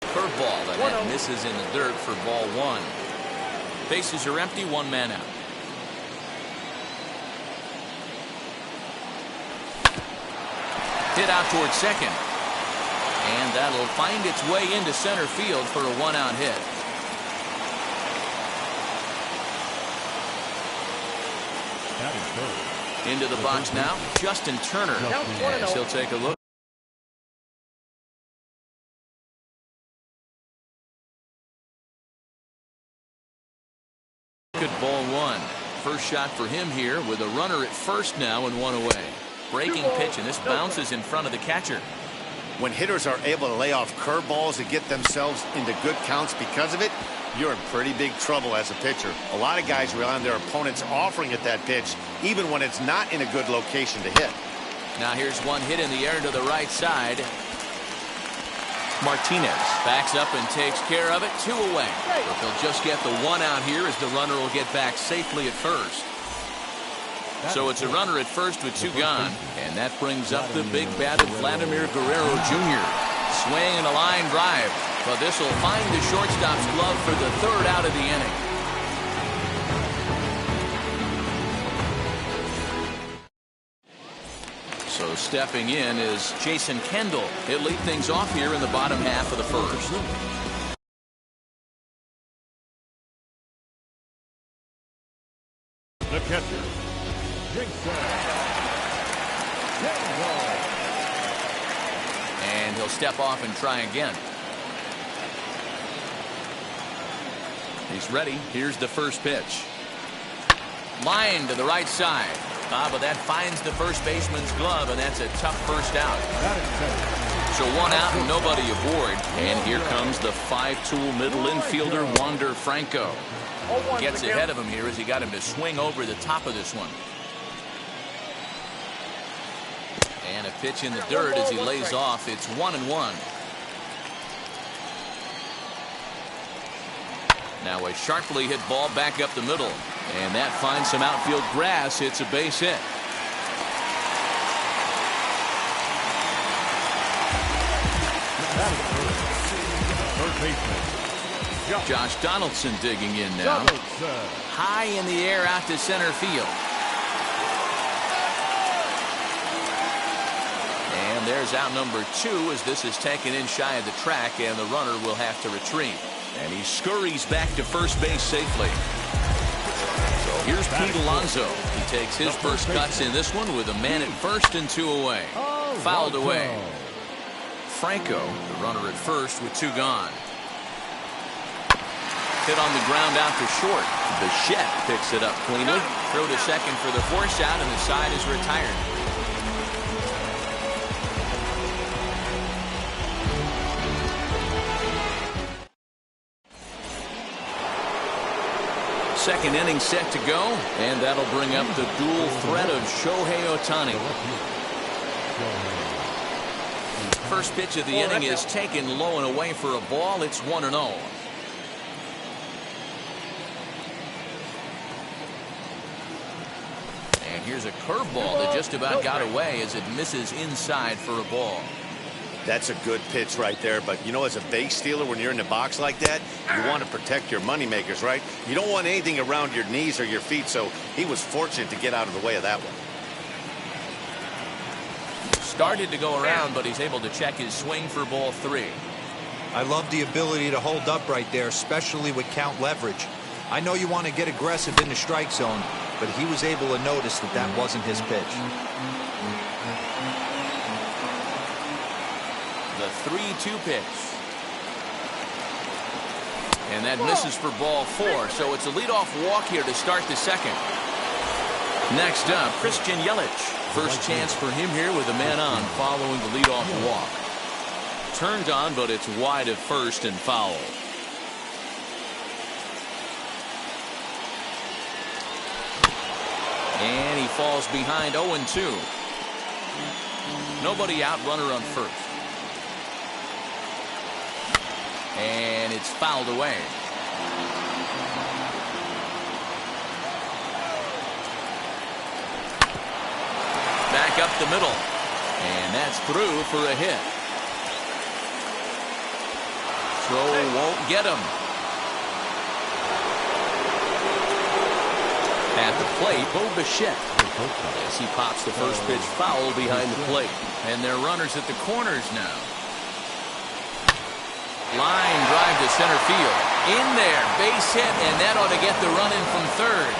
Curveball, and that misses in the dirt for ball 1. Bases are empty, 1 man out. Hit out towards second. And that'll find its way into center field for a 1-out hit. Into the box now, Justin Turner. As he'll take a look. Good ball 1. First shot for him here with a runner at first now and 1 away. Breaking pitch, and this bounces in front of the catcher. When hitters are able to lay off curveballs and get themselves into good counts because of it, you're in pretty big trouble as a pitcher. A lot of guys rely on their opponents offering at that pitch, even when it's not in a good location to hit. Now here's one hit in the air to the right side. Martinez backs up and takes care of it. 2 away. But they'll just get the 1 out here as the runner will get back safely at first. So it's a runner at first with 2 gone. And that brings up the big bat of Vladimir Guerrero Jr. Swing and a line drive. But this will find the shortstop's glove for the 3rd out of the inning. So stepping in is Jason Kendall. He'll lead things off here in the bottom half of the first. The catcher, and he'll step off and try again. He's ready. Here's the first pitch. Line to the right side. But that finds the first baseman's glove, and that's a tough first out. So 1 out and nobody aboard. And here comes the 5-tool middle infielder, Wander Franco. Gets ahead of him here as he got him to swing over the top of this one. And a pitch in the dirt as he lays off. It's 1-1. Now a sharply hit ball back up the middle. And that finds some outfield grass. It's a base hit. First baseman, Josh Donaldson digging in now. High in the air out to center field. And there's out number 2 as this is taken in shy of the track, and the runner will have to retreat. And he scurries back to first base safely. So here's Pete Alonso. He takes his first cuts in this one with a man at first and 2 away. Fouled away. Franco, the runner at first with 2 gone. Hit on the ground out to short. Bichette picks it up cleanly. Throw to second for the force out, and the side is retired. second inning set to go, and that'll bring up the dual threat of Shohei Ohtani. First pitch of the inning is taken low and away for a ball. It's 1-0. And here's a curveball that just about got away as it misses inside for a ball. That's a good pitch right there, but you know, as a base stealer, when you're in the box like that, you want to protect your moneymakers, right? You don't want anything around your knees or your feet, so he was fortunate to get out of the way of that one. Started to go around, but he's able to check his swing for ball 3. I love the ability to hold up right there, especially with count leverage. I know you want to get aggressive in the strike zone, but he was able to notice that that wasn't his pitch. The 3-2 pitch. And that misses for ball 4, so it's a leadoff walk here to start the second. Next up, Christian Yelich. First chance for him here with a man on following the leadoff walk. Turned on, but it's wide at first and foul. And he falls behind 0-2. Nobody out, runner on first. And it's fouled away. Back up the middle. And that's through for a hit. Throw won't get him. At the plate, Bo Bichette. As he pops the first pitch foul behind the plate. And they're runners at the corners now. Line drive to center field. In there, base hit, and that ought to get the run in from third.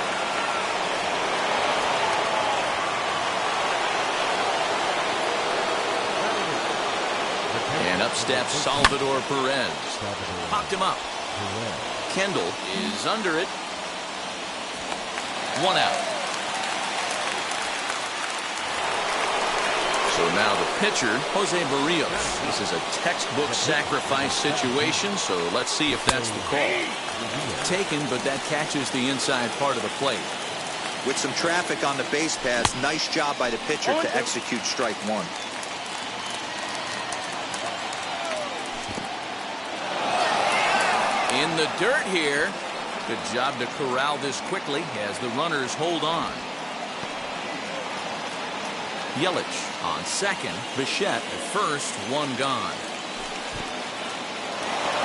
And up steps Salvador Perez. Popped him up. Kendall is under it. 1 out. So now the pitcher, Jose Barrios. This is a textbook sacrifice situation, so let's see if that's the call. Taken, but that catches the inside part of the plate. With some traffic on the base paths, nice job by the pitcher to execute strike 1. In the dirt here. Good job to corral this quickly as the runners hold on. Yelich on second. Bichette at first. 1 gone.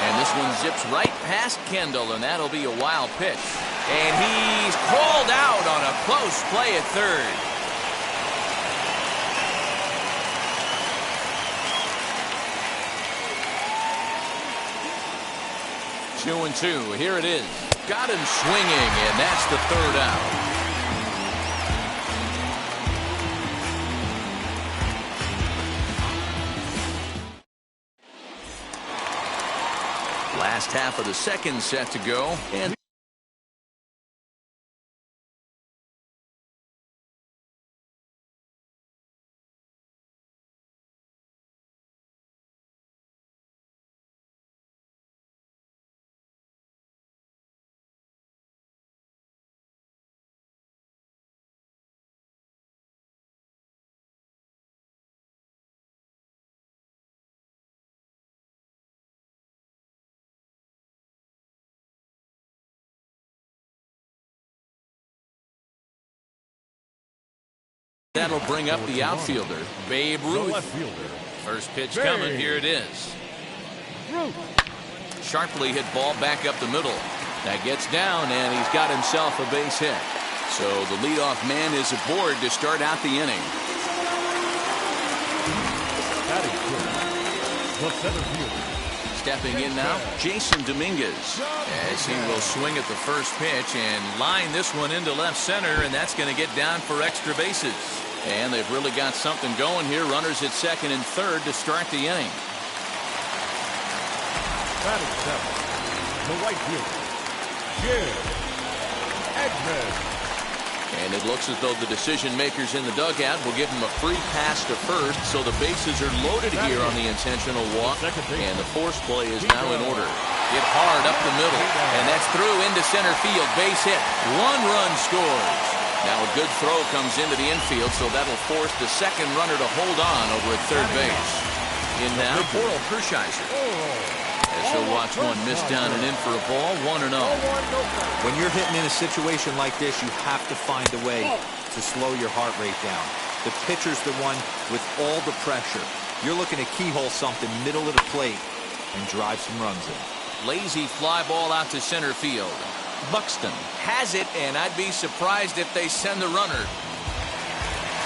And this one zips right past Kendall, and that'll be a wild pitch. And he's called out on a close play at third. Two and 2. Here it is. Got him swinging, and that's the 3rd out. Last half of the second set to go, and that'll bring up the outfielder, Babe Ruth. First pitch coming. Here it is. Sharply hit ball back up the middle. That gets down, and he's got himself a base hit. So the leadoff man is aboard to start out the inning. Stepping in now, Jason Dominguez, as he will swing at the first pitch and line this one into left center, and that's going to get down for extra bases. And they've really got something going here. Runners at second and third to start the inning. Batting seven, the right fielder, Jim Edmonds. And it looks as though the decision makers in the dugout will give him a free pass to first, so the bases are loaded here on the intentional walk, and the force play is now in order. Hit hard up the middle, and that's through into center field. Base hit. 1 run scores. Now a good throw comes into the infield, so that'll force the second runner to hold on over at third base. In now, Oral Kershiser. As he'll watch one miss down and in for a ball, 1-0. When you're hitting in a situation like this, you have to find a way to slow your heart rate down. The pitcher's the one with all the pressure. You're looking to keyhole something middle of the plate and drive some runs in. Lazy fly ball out to center field. Buxton has it, and I'd be surprised if they send the runner.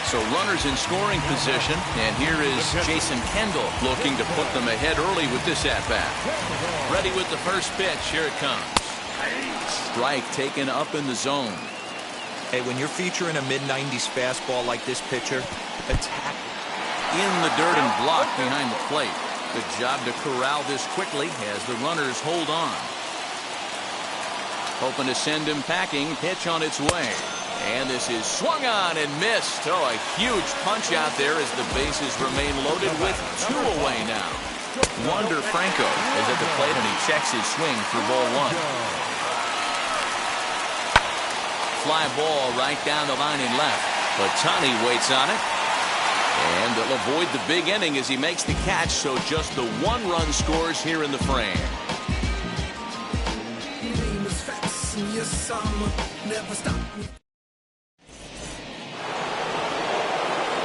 So runners in scoring position, and here is Jason Kendall looking to put them ahead early with this at-bat. Ready with the first pitch. Here it comes. Strike taken up in the zone. Hey, when you're featuring a mid-90s fastball like this pitcher, attack in the dirt and blocked behind the plate. Good job to corral this quickly as the runners hold on. Hoping to send him packing. Pitch on its way. And this is swung on and missed. Oh, a huge punch out there as the bases remain loaded with 2 away now. Wander Franco is at the plate and he checks his swing for ball 1. Fly ball right down the line and left. But Tani waits on it. And they'll avoid the big inning as he makes the catch, so just the 1 run scores here in the frame.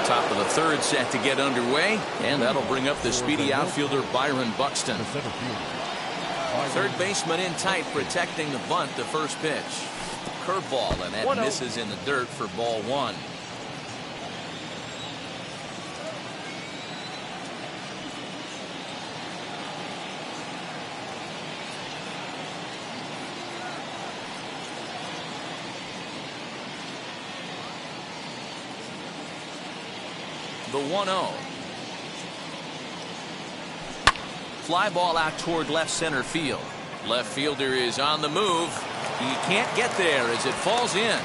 Top of the third set to get underway, and that'll bring up the speedy outfielder Byron Buxton. Third baseman in tight, protecting the bunt. The first pitch. Curveball, and that misses in the dirt for ball 1. The 1-0. Fly ball out toward left center field. Left fielder is on the move. He can't get there as it falls in.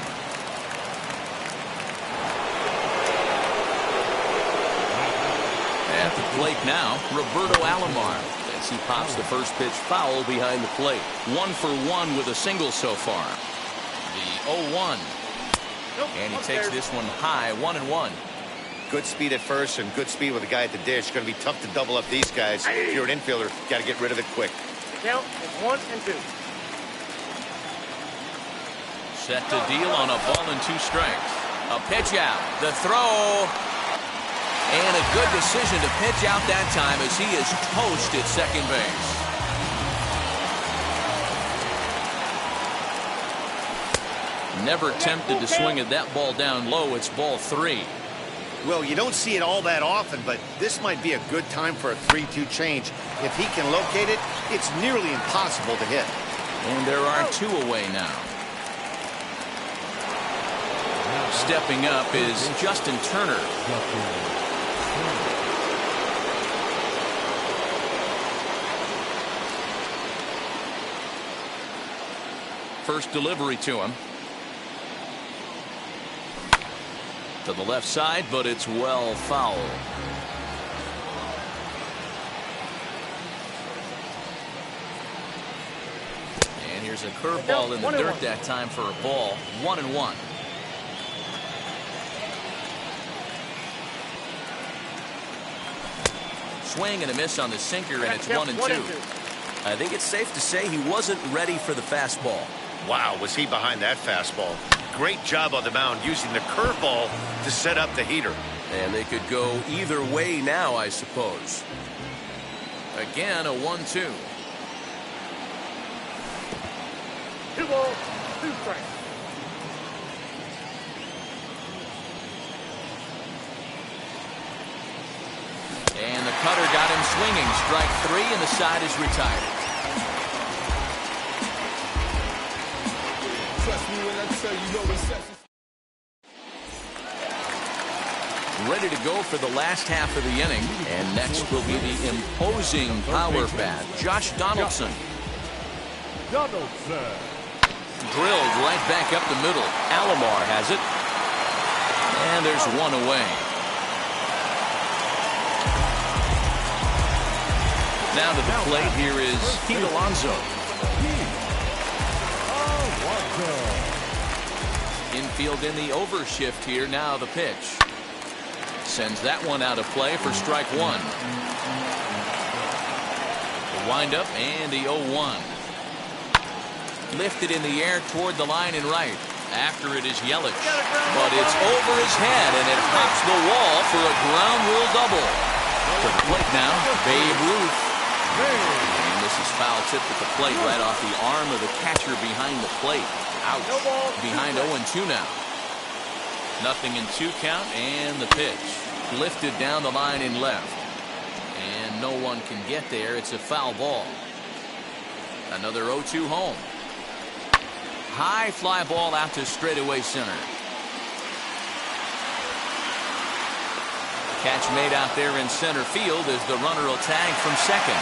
At the plate now, Roberto Alomar as he pops the first pitch foul behind the plate. 1 for 1 with a single so far. The 0-1. And he takes this one high, 1-1. Good speed at first and good speed with the guy at the dish. Going to be tough to double up these guys. If you're an infielder, got to get rid of it quick. The count is 1 and 2. Set to deal on a ball and 2 strikes. A pitch out. The throw. And a good decision to pitch out that time as he is toast at second base. Never tempted to swing at that ball down low. It's ball 3. Well, you don't see it all that often, but this might be a good time for a 3-2 change. If he can locate it, it's nearly impossible to hit. And there are 2 away now. Stepping up is Justin Turner. First delivery to him. To the left side, but it's well foul. And here's a curveball in the dirt that time for a ball. 1-1. Swing and a miss on the sinker, and it's 1-2. I think it's safe to say he wasn't ready for the fastball. Wow, was he behind that fastball. Great job on the mound using the curveball to set up the heater. And they could go either way now, I suppose. Again, a 1-2. 2 balls, 2 strikes. And the cutter got him swinging. Strike 3, and the side is retired. Ready to go for the last half of the inning. And next will be the imposing power bat, Josh Donaldson. Drilled right back up the middle. Alomar has it. And there's one away. Now to the plate, here is Pete Alonso. Infield in the overshift here. Now the pitch. Sends that one out of play for strike one. The windup and the 0-1. Lifted in the air toward the line and right. After it is Yelich. But it's over his head and it hops the wall for a ground rule double. To the plate now, Babe Ruth. And this is foul tip at the plate right off the arm of the catcher behind the plate. Ouch. Behind 0-2 now. Nothing in 2 count and the pitch. Lifted down the line in left. And no one can get there. It's a foul ball. Another 0-2 home. High fly ball out to straightaway center. Catch made out there in center field as the runner will tag from second.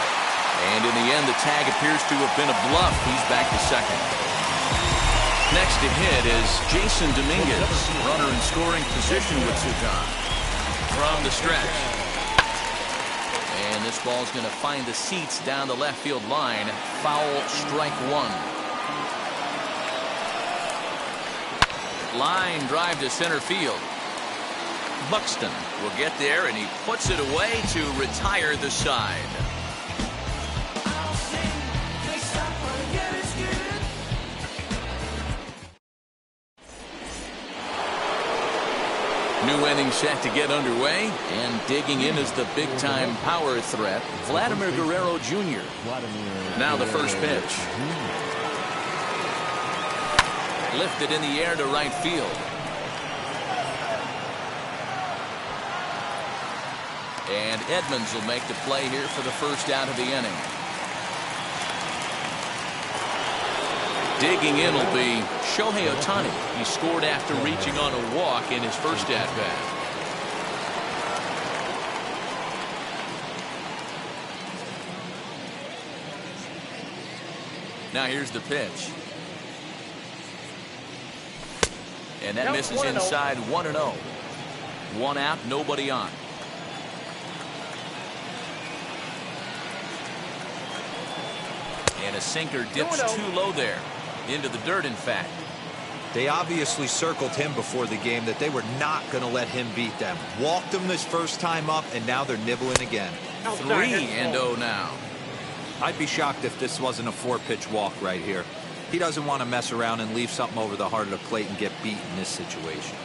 And in the end, the tag appears to have been a bluff. He's back to second. Next to hit is Jason Dominguez. Runner in scoring position with Sudan. From the stretch. And this ball's going to find the seats down the left field line. Foul, strike one. Line drive to center field. Buxton will get there, and he puts it away to retire the side. New inning set to get underway, and digging in is the big-time power threat, Vladimir Guerrero Jr. Now the first pitch. Lifted in the air to right field. And Edmonds will make the play here for the first out of the inning. Digging in will be Shohei Ohtani. He scored after reaching on a walk in his first at-bat. Now here's the pitch. And that misses inside 1-0. 1 out, nobody on. And a sinker dips too low there. Into the dirt, in fact. They obviously circled him before the game that they were not going to let him beat them. Walked him this first time up, and now they're nibbling again. 3-0 now. I'd be shocked if this wasn't a 4-pitch walk right here. He doesn't want to mess around and leave something over the heart of the plate and get beat in this situation.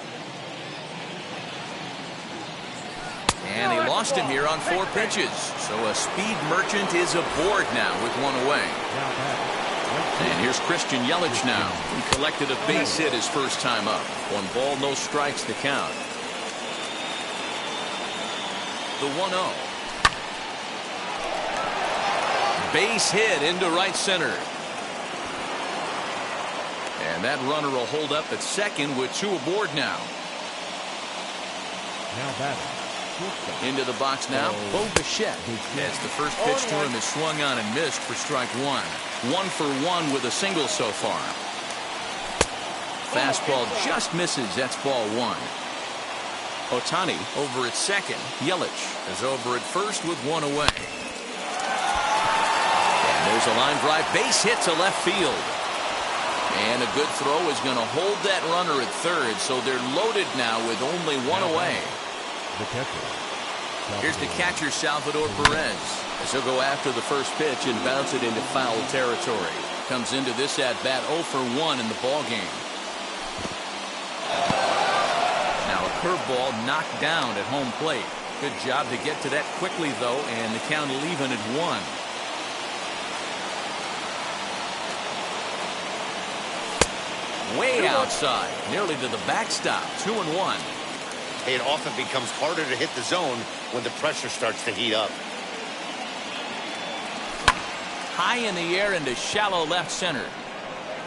And he lost him here on 4 pitches. So a speed merchant is aboard now with 1 away. And here's Christian Yelich now. He collected a base hit his first time up. 1 ball, no strikes to count. The 1-0. Base hit into right center. And that runner will hold up at second with 2 aboard now. Now batting. Into the box now, Bo Bichette. As the first pitch to him is swung on and missed for strike 1. 1 for 1 with a single so far. Fastball just misses. That's ball 1. Ohtani over at second. Yelich is over at first with 1 away. And there's a line drive base hit to left field. And a good throw is going to hold that runner at third. So they're loaded now with only 1 away. Here's the catcher, Salvador Perez, as he'll go after the first pitch and bounce it into foul territory. Comes into this at-bat 0 for 1 in the ball game. Now a curveball knocked down at home plate. Good job to get to that quickly, though, and the count even at 1. Way outside, nearly to the backstop. 2-1. It often becomes harder to hit the zone when the pressure starts to heat up. High in the air into shallow left center.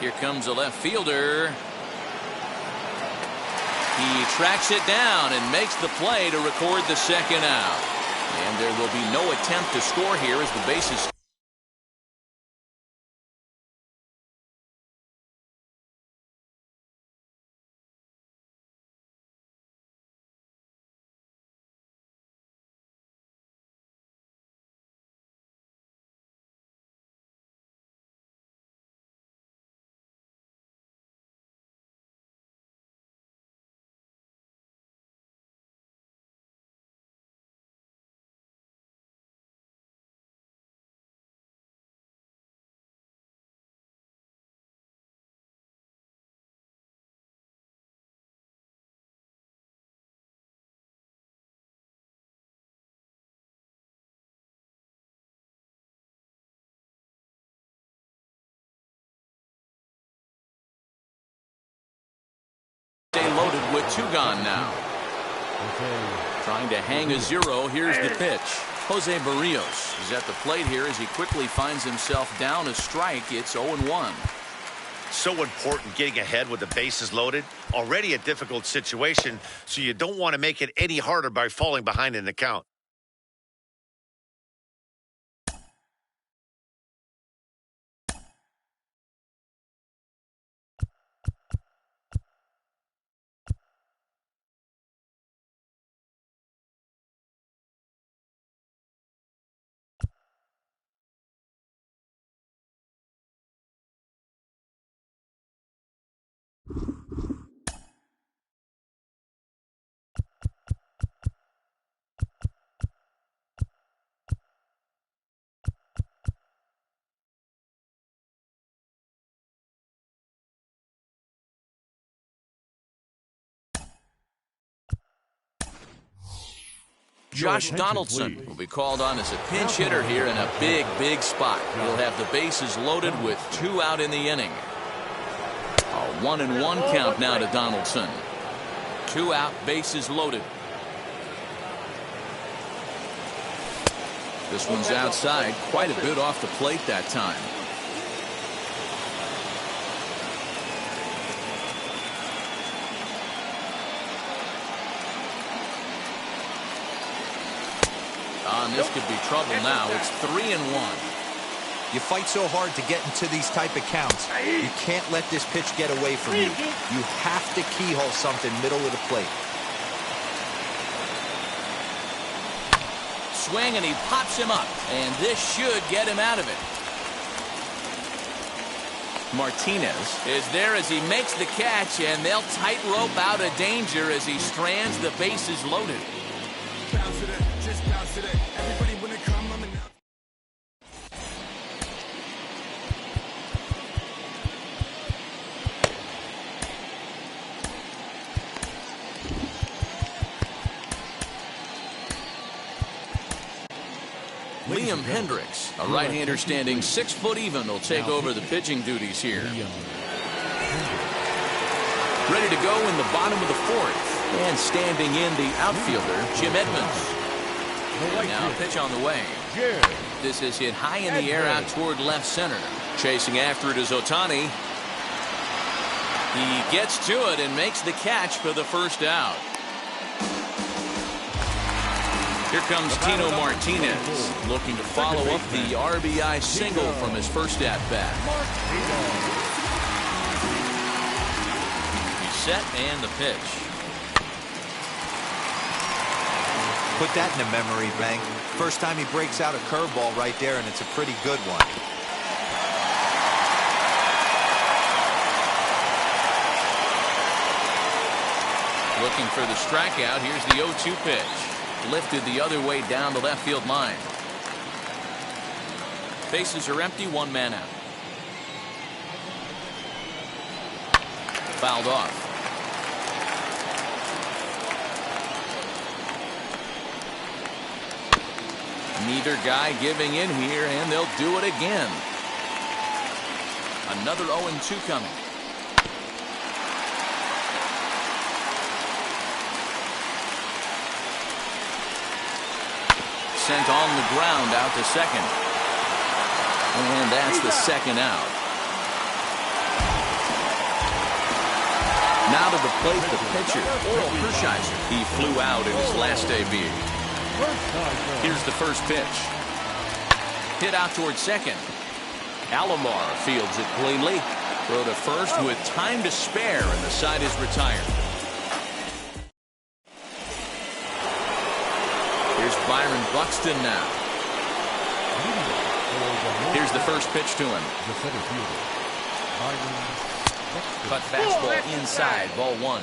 Here comes a left fielder. He tracks it down and makes the play to record the second out. And there will be no attempt to score here as the bases loaded with 2 gone now. Trying to hang a 0. Here's the pitch. Jose Barrios is at the plate here as he quickly finds himself down a strike. It's 0-1. So important getting ahead with the bases loaded. Already a difficult situation, so you don't want to make it any harder by falling behind in the count. Josh Donaldson will be called on as a pinch hitter here in a big, big spot. He'll have the bases loaded with 2 out in the inning. A 1-1 count now to Donaldson. 2 out, bases loaded. This one's outside, quite a bit off the plate that time. This could be trouble now. It's 3-1. You fight so hard to get into these type of counts. You can't let this pitch get away from you. You have to keyhole something middle of the plate. Swing, and he pops him up. And this should get him out of it. Martinez is there as he makes the catch, and they'll tightrope out of danger as he strands the bases loaded. Liam Hendricks, a right-hander standing 6 foot even, will take over the pitching duties here. Ready to go in the bottom of the 4th. And standing in the outfielder, Jim Edmonds. Now pitch on the way. This is hit high in the air out toward left center. Chasing after it is Ohtani. He gets to it and makes the catch for the first out. Here comes Tino Martinez, looking to follow up the RBI single from his first at-bat. He's set, and the pitch. Put that in a memory bank. First time he breaks out a curveball right there, and it's a pretty good one. Looking for the strikeout. Here's the 0-2 pitch. Lifted the other way down the left field line. Bases are empty, 1 man out. Fouled off. Neither guy giving in here, and they'll do it again. Another 0-2 coming. Sent on the ground out to second. And that's the second out. Now to the plate, the pitcher, Oral Hershiser. He flew out in his last debut. Here's the first pitch. Hit out toward second. Alomar fields it cleanly. Throw to first with time to spare, and the side is retired. Here's Byron Buxton now. Here's the first pitch to him. Cut fastball inside, ball 1.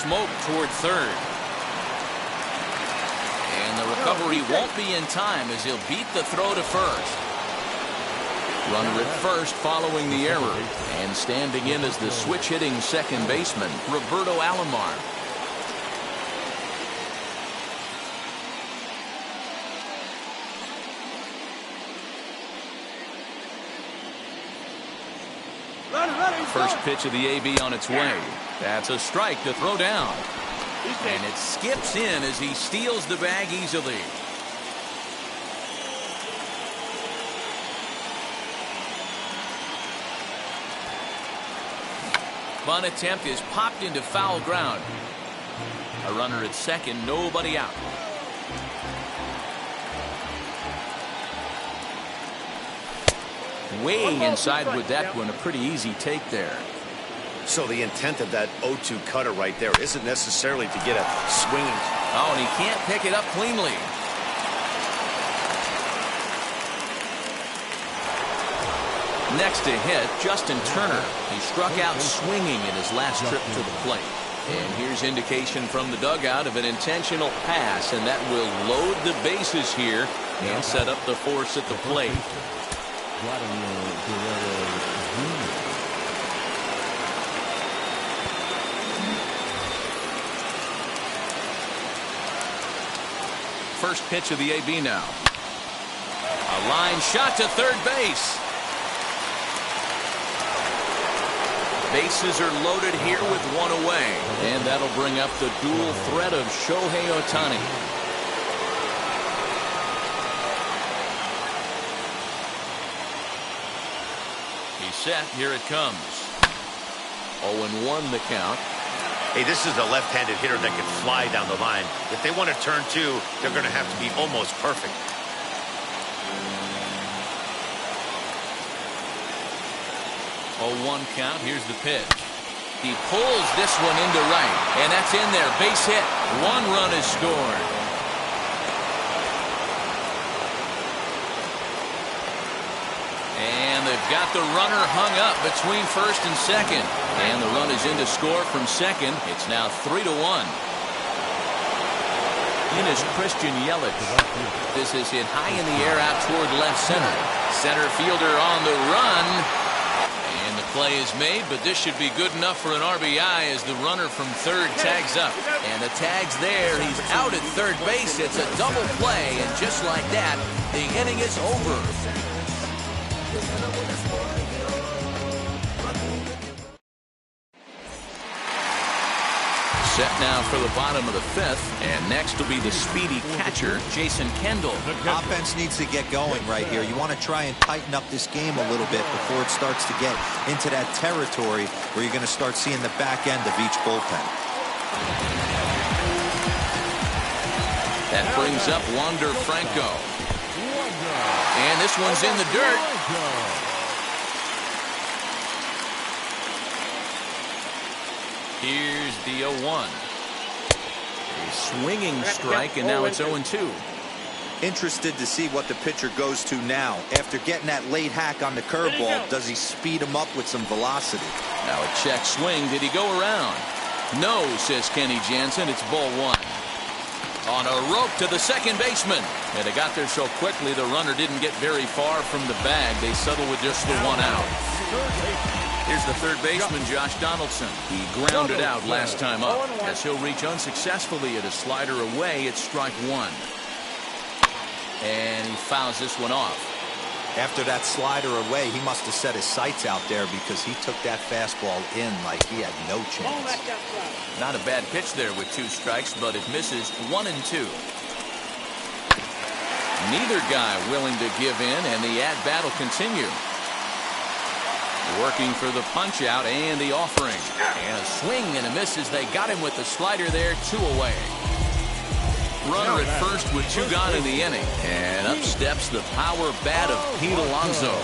smoke toward third. And the recovery won't be in time as he'll beat the throw to first. Runner at first following the error. And standing in as the switch-hitting second baseman, Roberto Alomar. First pitch of the AB on its way. That's a strike to throw down. And it skips in as he steals the bag easily. Bunt attempt is popped into foul ground. A runner at second, nobody out. Way inside with that one, a pretty easy take there. So the intent of that 0-2 cutter right there isn't necessarily to get a swinging. Oh, and he can't pick it up cleanly. Next to hit, Justin Turner. He struck out swinging in his last trip to the plate. And here's indication from the dugout of an intentional pass, and that will load the bases here and set up the force at the plate. First pitch of the AB now. A line shot to third base. Bases are loaded here with one away. And that'll bring up the dual threat of Shohei Ohtani. He's set. Here it comes. 0-1 the count. Hey, this is a left-handed hitter that can fly down the line. If they want to turn two, they're going to have to be almost perfect. 0-1 count. Here's the pitch. He pulls this one into right, and that's in there. Base hit. One run is scored. And they've got the runner hung up between first and second. And the run is in to score from second. It's now 3-1. In is Christian Yelich. This is hit high in the air out toward left center. Center fielder on the run. And the play is made, but this should be good enough for an RBI as the runner from third tags up. And the tag's there. He's out at third base. It's a double play, and just like that, the inning is over. Set now for the bottom of the fifth, and next will be the speedy catcher, Jason Kendall. Offense needs to get going right here. You want to try and tighten up this game a little bit before it starts to get into that territory where you're going to start seeing the back end of each bullpen. That brings up Wander Franco. And this one's in the dirt. Here's the 0-1. A swinging strike, and now it's 0-2. Interested to see what the pitcher goes to now. After getting that late hack on the curveball, does he speed him up with some velocity? Now a check swing. Did he go around? No, says Kenny Jansen. It's ball one. On a rope to the second baseman. And they got there so quickly the runner didn't get very far from the bag. They settled with just the one out. Here's the third baseman, Josh Donaldson. He grounded out last time up. As he'll reach unsuccessfully at a slider away, it's strike one. And he fouls this one off. After that slider away, he must have set his sights out there because he took that fastball in like he had no chance. Not a bad pitch there with two strikes, but it misses 1 and 2. Neither guy willing to give in, and the at-bat will continue. Working for the punch out and the offering. And a swing and a miss as they got him with the slider there, 2 away. Runner at first with 2 gone in the inning. And up steps the power bat of Pete Alonso.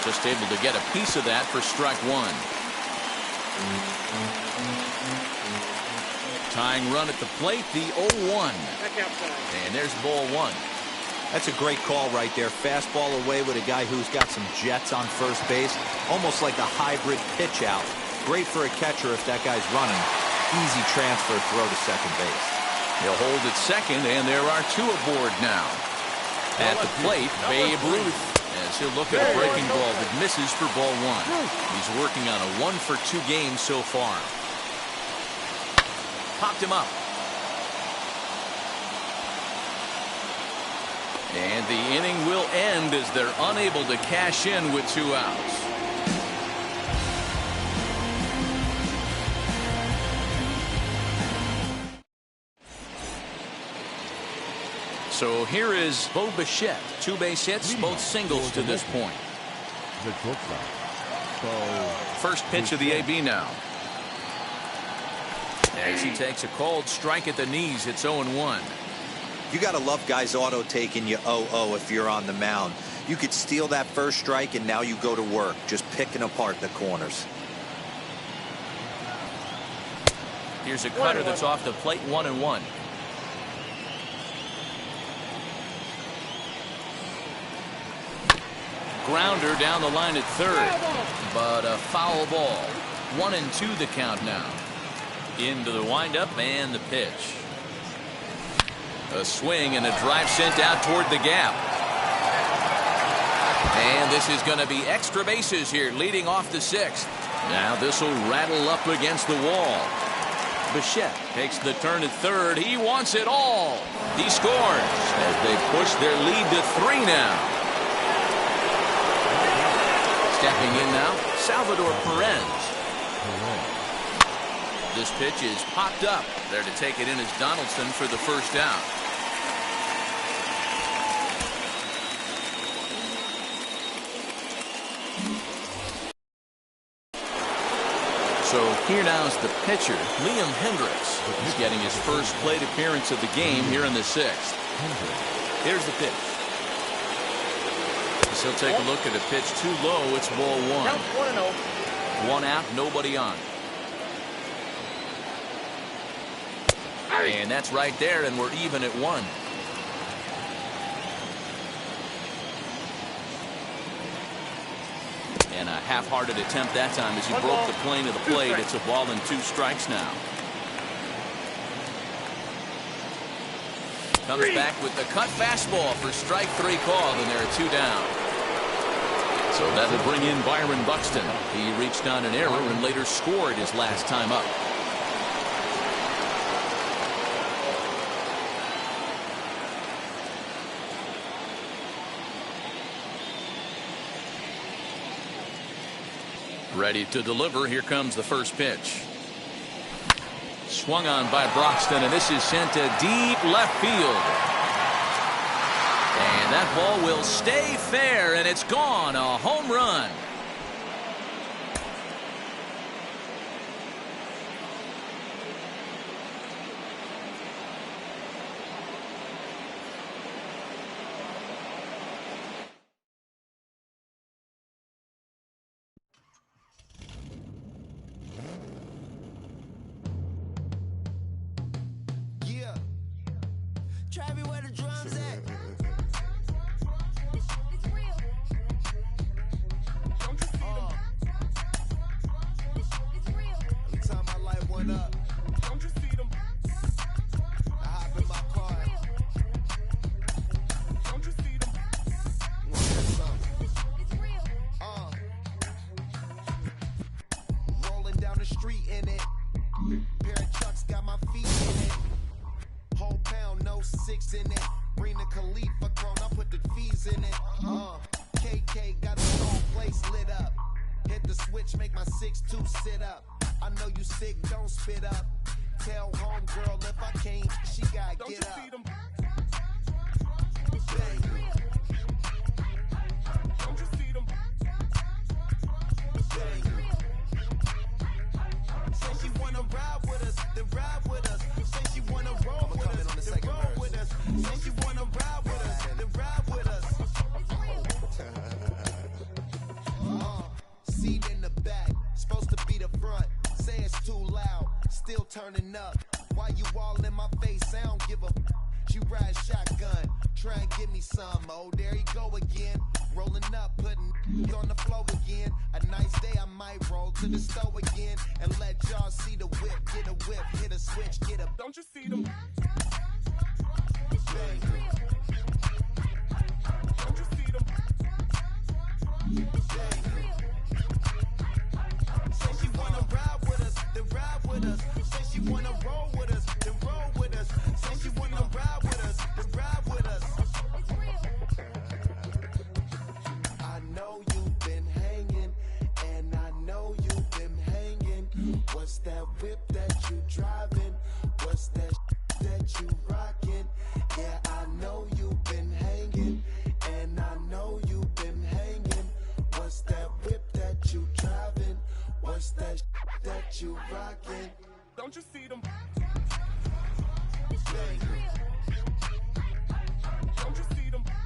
Just able to get a piece of that for strike one. Tying run at the plate, the 0-1. And there's ball one. That's a great call right there. Fastball away with a guy who's got some jets on first base. Almost like a hybrid pitch out. Great for a catcher if that guy's running. easy transfer throw to second base. He'll hold at second, and there are 2 aboard now. At the plate, Babe Ruth, as he'll look at a breaking ball that misses for ball 1. He's working on a 1-for-2 game so far. Popped him up. And the inning will end as they're unable to cash in with 2 outs. So here is Bo Bichette. 2 base hits, both singles to this point. The shortstop. First pitch of the AB now. As he takes a cold strike at the knees, it's 0-1. You got to love guys auto taking you 0-0 if you're on the mound. You could steal that first strike and now you go to work just picking apart the corners. Here's a cutter that's off the plate, 1-1. Grounder down the line at third, but a foul ball. 1-2 the count now. Into the windup and the pitch. A swing and a drive sent out toward the gap. And this is going to be extra bases here, leading off the 6th. Now this will rattle up against the wall. Bichette takes the turn at third. He wants it all. He scores as they push their lead to 3 now. Stepping in now, Salvador Perez. This pitch is popped up. There to take it in is Donaldson for the first out. So here now is the pitcher, Liam Hendriks. He's getting his first plate appearance of the game here in the 6th. Here's the pitch. So he'll take a look at a pitch too low. It's ball 1. Count 1-0. 1 out, nobody on. And that's right there, and we're even at 1. And a half-hearted attempt that time as he broke the plane of the plate. It's a ball and 2 strikes now. Comes back with the cut fastball for strike 3 called, and there are 2 down. So that'll bring in Byron Buxton. He reached on an error and later scored his last time up. Ready to deliver. Here comes the first pitch. Swung on by Broxton, and this is sent to deep left field. And that ball will stay fair, and it's gone. A home run. Travis, where the drums at? Every time I light one up, don't you see them? I hop in my car. Don't you see them? Want something? Rolling down the street in it. Pair of trucks got my feet in it. Whole pound, no 6 in it. Bring the Khalifa chrome, I put the fees in it. KK got the whole place lit up. Hit the switch, make my 6'2" sit up. I know you sick, don't spit up. Tell homegirl if I can't, she gotta get up. Bang. Don't you see them? Bang. Say she wanna ride with us, then ride with us. Say she wanna roll with us, then roll with us. Say she wanna ride with us, then ride with us. Seat in the back, supposed to be the front. Say it's too loud, still turning up. Why you all in my face? I don't give a. She ride shotgun, try and give me some. Oh, there you go again. Rolling up, putting on the floor again. A nice day, I might roll to the store again and let y'all see the whip. Get a whip, hit a switch, get a. Don't you see them? Bang. Don't you see them? Bang. Say she wanna ride with us, then ride with us. Say she wanna roll with us, then roll with us. Say she wanna ride with us, then ride with us. I know you've been hanging, and I know you've been hanging. What's that whip that you driving? What's that that you rocking? Yeah, I know you've been hanging, and I know you've been hanging. What's that whip that you driving? What's that that you rocking? Don't you see them? Bang. Don't you see them? Bang.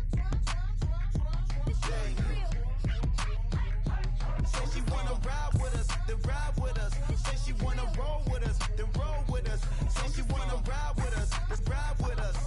Say she wanna ride with us, then ride with us. Say she wanna roll with us, then roll with us. Say she wanna ride with us, then ride with us.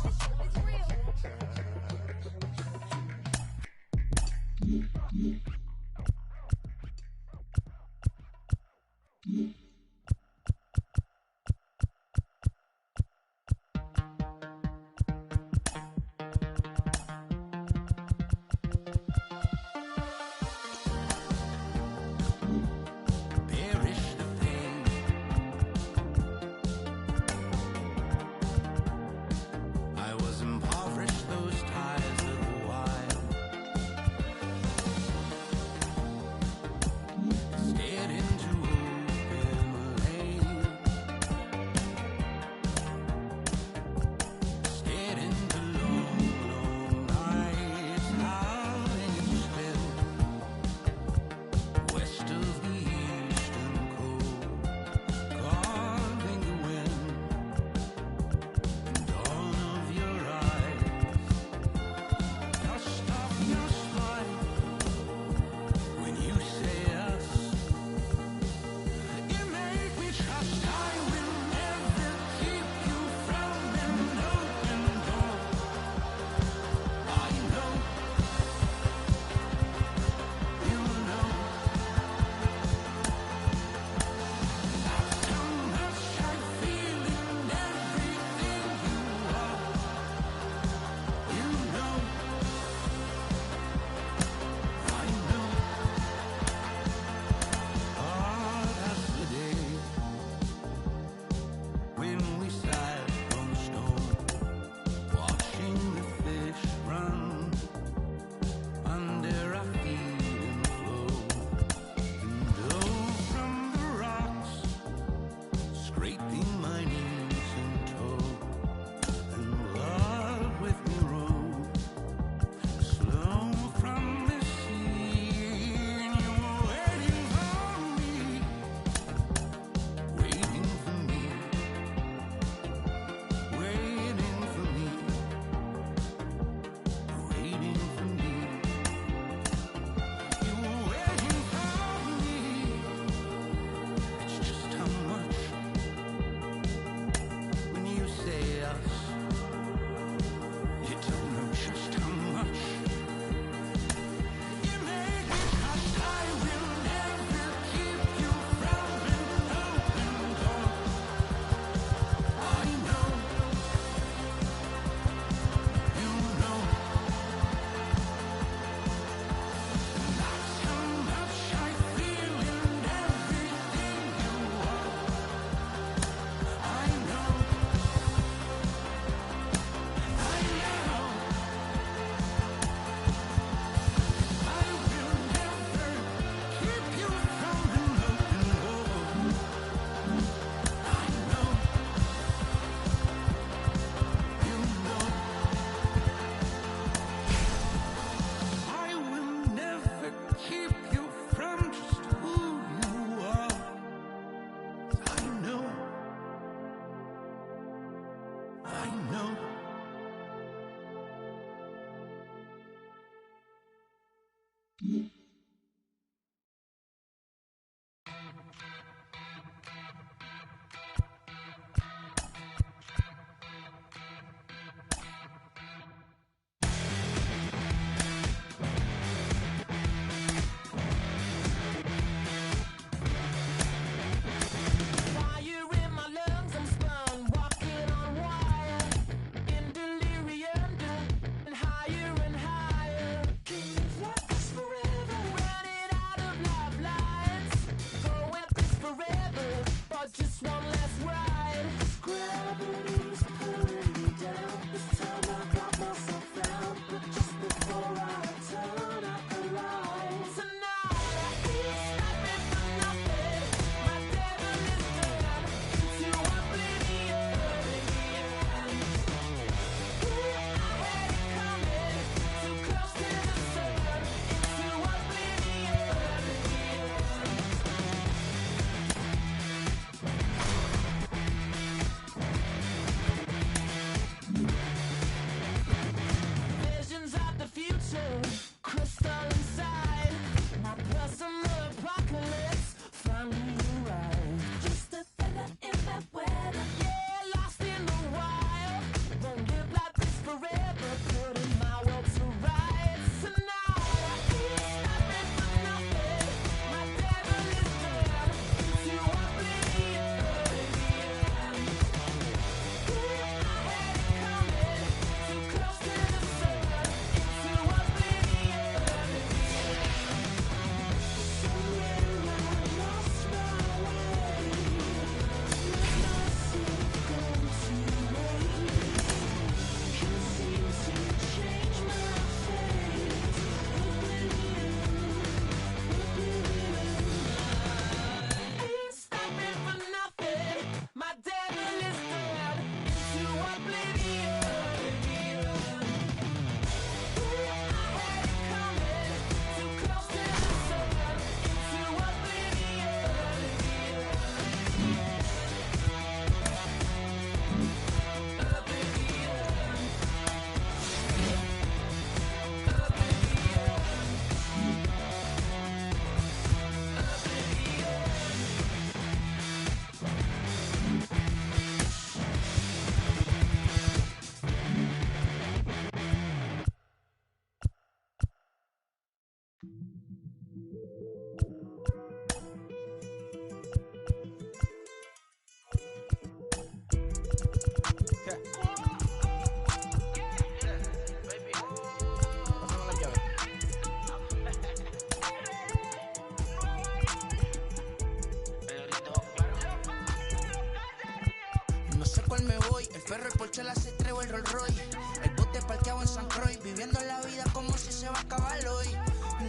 Ferro, el Porsche, la C3 o el Rolls Royce. El bote parqueado en San Croix, viviendo la vida como si se va a acabar hoy.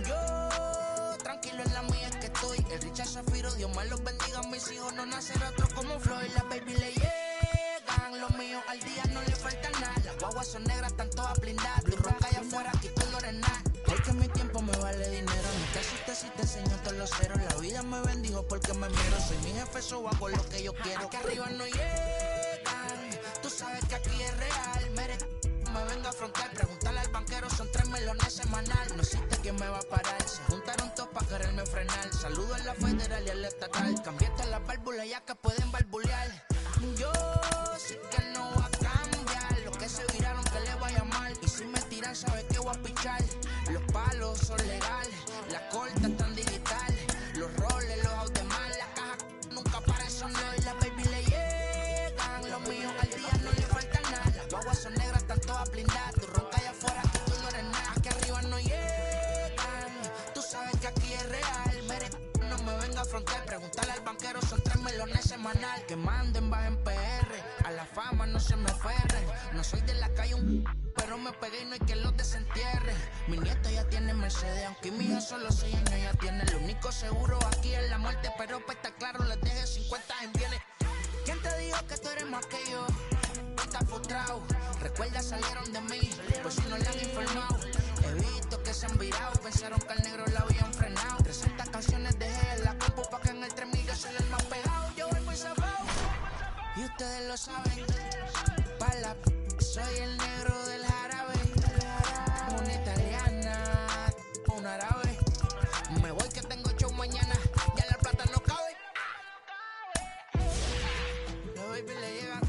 Yo, tranquilo en la mía es que estoy. El Richard Zafiro, Dios más los bendiga. Mis hijos no nacerán otro como Floyd. Las baby le llegan, los míos al día no le falta nada. Las guaguas son negras, están todas blindadas. Blue Rock allá afuera, aquí tú no eres nada. Porque mi tiempo me vale dinero. No te asustes si te enseño todos los ceros. La vida me bendijo porque me miro. Soy mi jefe, so hago lo que yo quiero. Aquí arriba no llegan. Tú sabes que aquí es real. Me venga a afrontar. Preguntarle al banquero, son 3 melones semanal. No existe quien me va a parar. Se juntaron todos para quererme frenar. Saludo a la federal y al estatal. Cambiaste las válvulas ya que pueden barbulear. Yo sé que no va a cambiar. Los que se viraron que le vaya mal. Y si me tiran, sabes que voy a pichar. Los palos son legales. Las cortas están digitales. Los roles, los automales. Las cajas nunca paran, son los y las baby le llegan. Los míos al día no le falta nada. Las guaguas son negras, están todas blindadas. Tu ronca allá afuera, que tú no eres nada. Aquí arriba no llegan. Tú sabes que aquí es real. No me venga a afrontar. Preguntarle al banquero, son 3 melones semanal. Que manden, bajen PR. A la fama no se me ferren. No soy de la calle, pero me pegué y no hay que los desentierre. Mi nieto ya tiene Mercedes, aunque mi hijo solo 6 años ya tiene. Lo único seguro aquí es la muerte, pero para estar claro les deje 50 en bienes. ¿Quién te dijo que tú eres más que yo? Estás frustrado, recuerda salieron de mí, por si no le han informado. He visto que se han virado, pensaron que al negro la habían frenado. 300 canciones dejé en la compu pa' que en el 3000 yo soy el más pegado. Yo voy muy zafado, y ustedes lo saben. Pa' la soy el negro del jarabe. Una italiana, un árabe. Me voy que tengo show mañana, ya la plata no cabe. Los baby le llegan,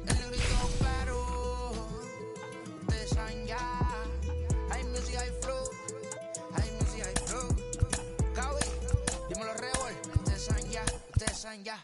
el negrito pero ustedes saben ya. Hay music, hay flow, hay music, hay flow. Cabe, dímelo Rebol, ustedes saben ya, ustedes saben ya.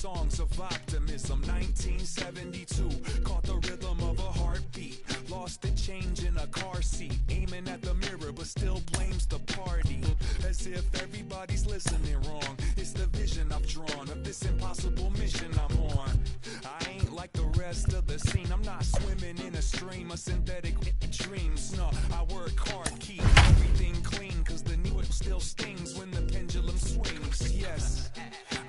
Songs of optimism, 1972. Caught the rhythm of a heartbeat. Lost the change in a car seat. Aiming at the mirror, but still blames the party. As if everybody's listening wrong. It's the vision I've drawn of this impossible mission I'm on. I ain't like the rest of the scene. I'm not swimming in a stream of synthetic dreams. No, I work hard, keep everything clean. Cause the needle still stings when the pendulum swings. Yes,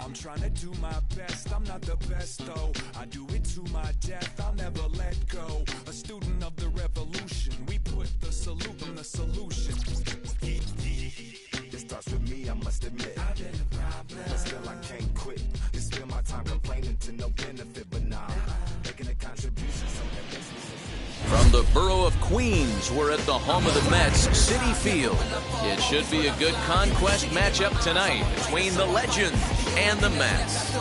I'm trying to do my best. I'm not the best though. I do it to my death. I'll never let go. A student of the revolution. We put the salute in the solution. It starts with me, I must the borough of Queens. We're at the home of the Mets, Citi Field. It should be a good conquest matchup tonight between the Legends and the Mets.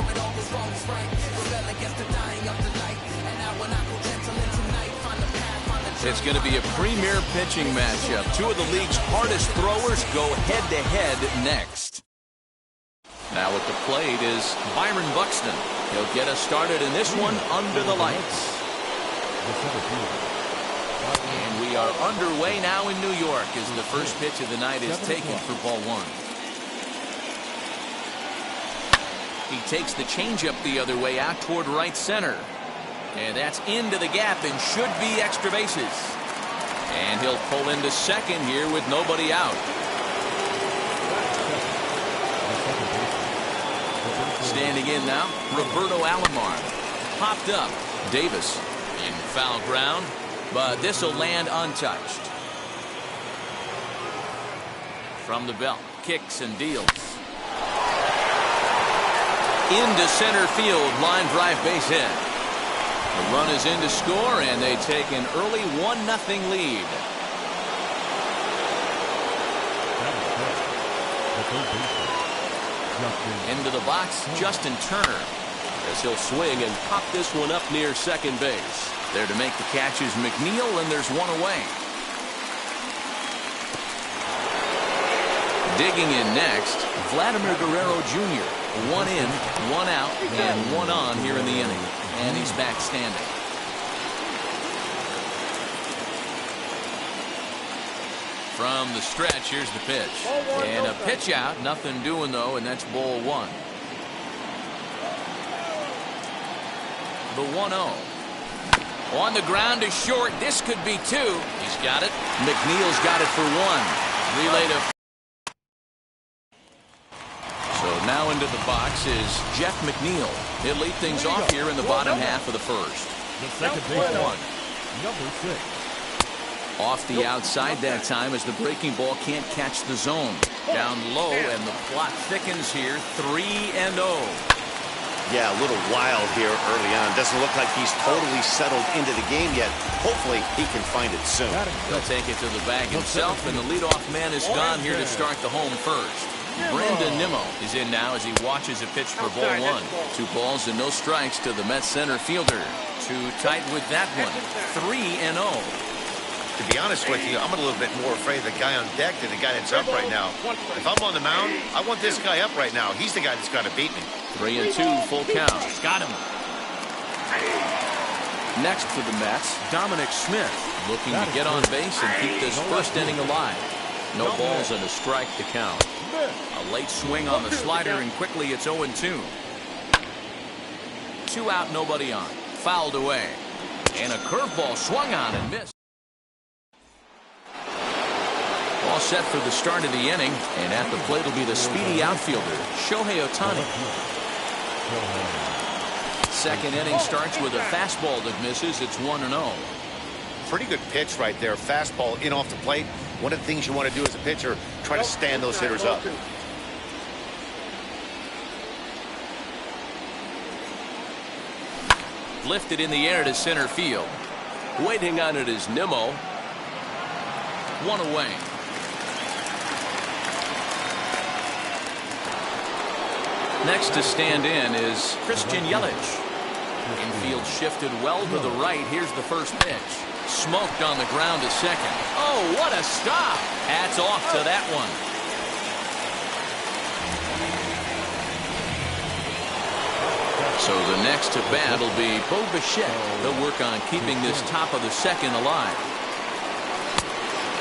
It's going to be a premier pitching matchup. Two of the league's hardest throwers go head-to-head next. Now at the plate is Byron Buxton. He'll get us started in this one under the lights. And we are underway now in New York as the first pitch of the night is taken for ball one. He takes the changeup the other way out toward right center. And that's into the gap and should be extra bases. And he'll pull into second here with nobody out. Standing in now, Roberto Alomar. Popped up. Davis in foul ground, but this will land untouched. From the belt, kicks and deals. Into center field, line drive base hit. The run is in to score, and they take an early 1-0 lead. Into the box, Justin Turner, as he'll swing and pop this one up near second base. There to make the catch is McNeil, and there's one away. Digging in next, Vladimir Guerrero Jr. One in, one out, and one on here in the inning. And he's back standing. From the stretch, here's the pitch. And a pitch out, nothing doing though, and that's ball one. The 1-0. On the ground is short. This could be two. He's got it. McNeil's got it for one. Relay to. So now into the box is Jeff McNeil. He'll lead things off here in the bottom half of the first. The second baseman, number 6. Off the outside that time as the breaking ball can't catch the zone. Down low, and the plot thickens here. 3-0. Yeah, a little wild here early on. Doesn't look like he's totally settled into the game yet. Hopefully he can find it soon. He'll take it to the bag himself, and the leadoff man is gone here to start the home first. Brandon Nimmo is in now as he watches a pitch for ball one. 2 balls and no strikes to the Mets center fielder. Too tight with that one. 3-0. To be honest with you, I'm a little bit more afraid of the guy on deck than the guy that's up right now. If I'm on the mound, I want this guy up right now. He's the guy that's got to beat me. 3-2, full count. Got him. Next for the Mets, Dominic Smith, looking to get on base and keep this first inning alive. No balls and a strike to count. A late swing on the slider, and quickly it's 0-2. 2 out, nobody on. Fouled away. And a curveball swung on and missed. All set for the start of the inning, and at the plate will be the speedy outfielder, Shohei Ohtani. Second inning starts with a fastball that misses. It's 1-0. Pretty good pitch right there. Fastball in off the plate. One of the things you want to do as a pitcher, try to stand those hitters up. Lifted in the air to center field. Waiting on it is Nimmo. 1 away. Next to stand in is Christian Yelich. Infield shifted well to the right. Here's the first pitch. Smoked on the ground to second. Oh, what a stop. Hats off to that one. So the next to bat will be Bo Bichette. They'll work on keeping this top of the second alive.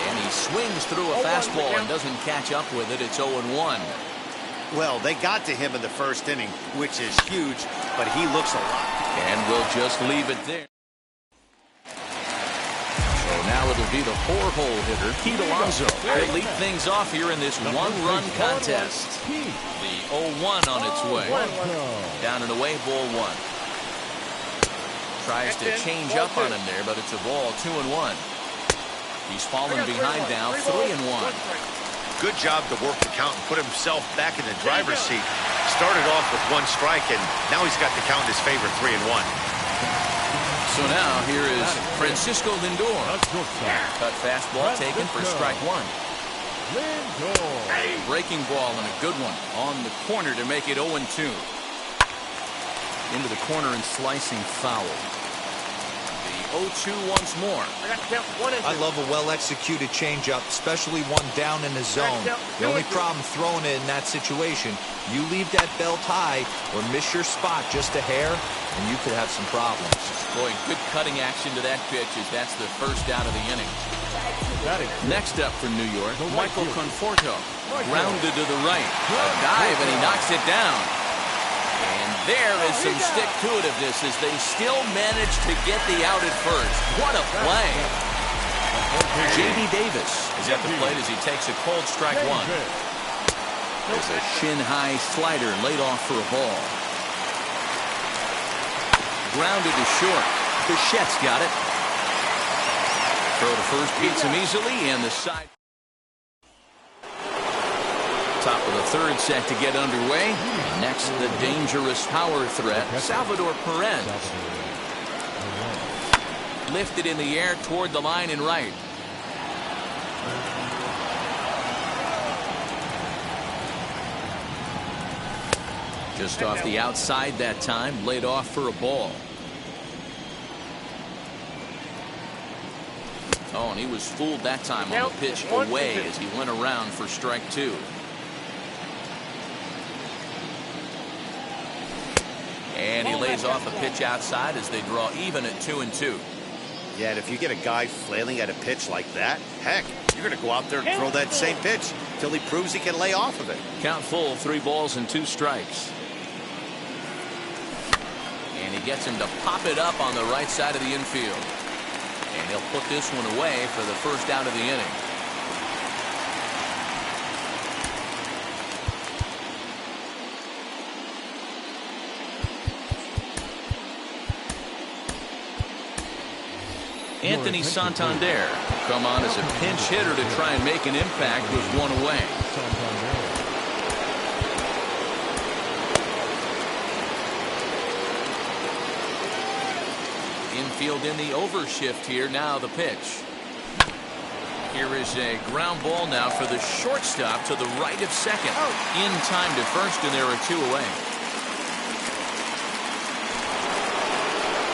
And he swings through a fastball and doesn't catch up with it. It's 0-1. Well, they got to him in the first inning, which is huge, but he looks a lot. And we'll just leave it there. So now it'll be the 4-hole hitter, Pete Alonso. They lead things off here in this one-run contest. The 0-1 on its way. Down and away, ball 1. Tries to change up on him there, but it's a ball, 2-1. He's fallen behind now, 3-1. Good job to work the count and put himself back in the driver's seat. Started off with 1 strike, and now he's got the count in his favor, 3-1. So now here is Francisco Lindor. Cut fastball taken for strike one. Breaking ball and a good one on the corner to make it 0-2. Into the corner and slicing foul. The 0-2 once more. I love a well-executed changeup, especially one down in the zone. The only problem throwing it in that situation, you leave that belt high or miss your spot just a hair, and you could have some problems. Boy, good cutting action to that pitch as that's the first out of the inning. Next up for New York, Michael Conforto. Grounded to the right. A dive, and he knocks it down. And there is some stick-to-itiveness as they still manage to get the out at first. What a play. J.D. Davis is at the plate as he takes a cold strike one. There's a shin-high slider laid off for a ball. Grounded to short. Bichette's got it. Throw to first beats him easily, and the side. Top of the third set to get underway. Next, the dangerous power threat, Salvador Perez. Lifted in the air toward the line and right. Just off the outside that time, laid off for a ball. Oh, and he was fooled that time on the pitch away as he went around for strike two. And he lays off a pitch outside as they draw even at 2-2. Yeah, and if you get a guy flailing at a pitch like that, heck, you're going to go out there and throw that same pitch till he proves he can lay off of it. Count full, 3 balls and 2 strikes. And he gets him to pop it up on the right side of the infield. And he'll put this one away for the first out of the inning. Anthony Santander come on as a pinch hitter to try and make an impact with one away. Infield in the overshift here. Now the pitch. Here is a ground ball now for the shortstop to the right of second. In time to first, and there are 2 away.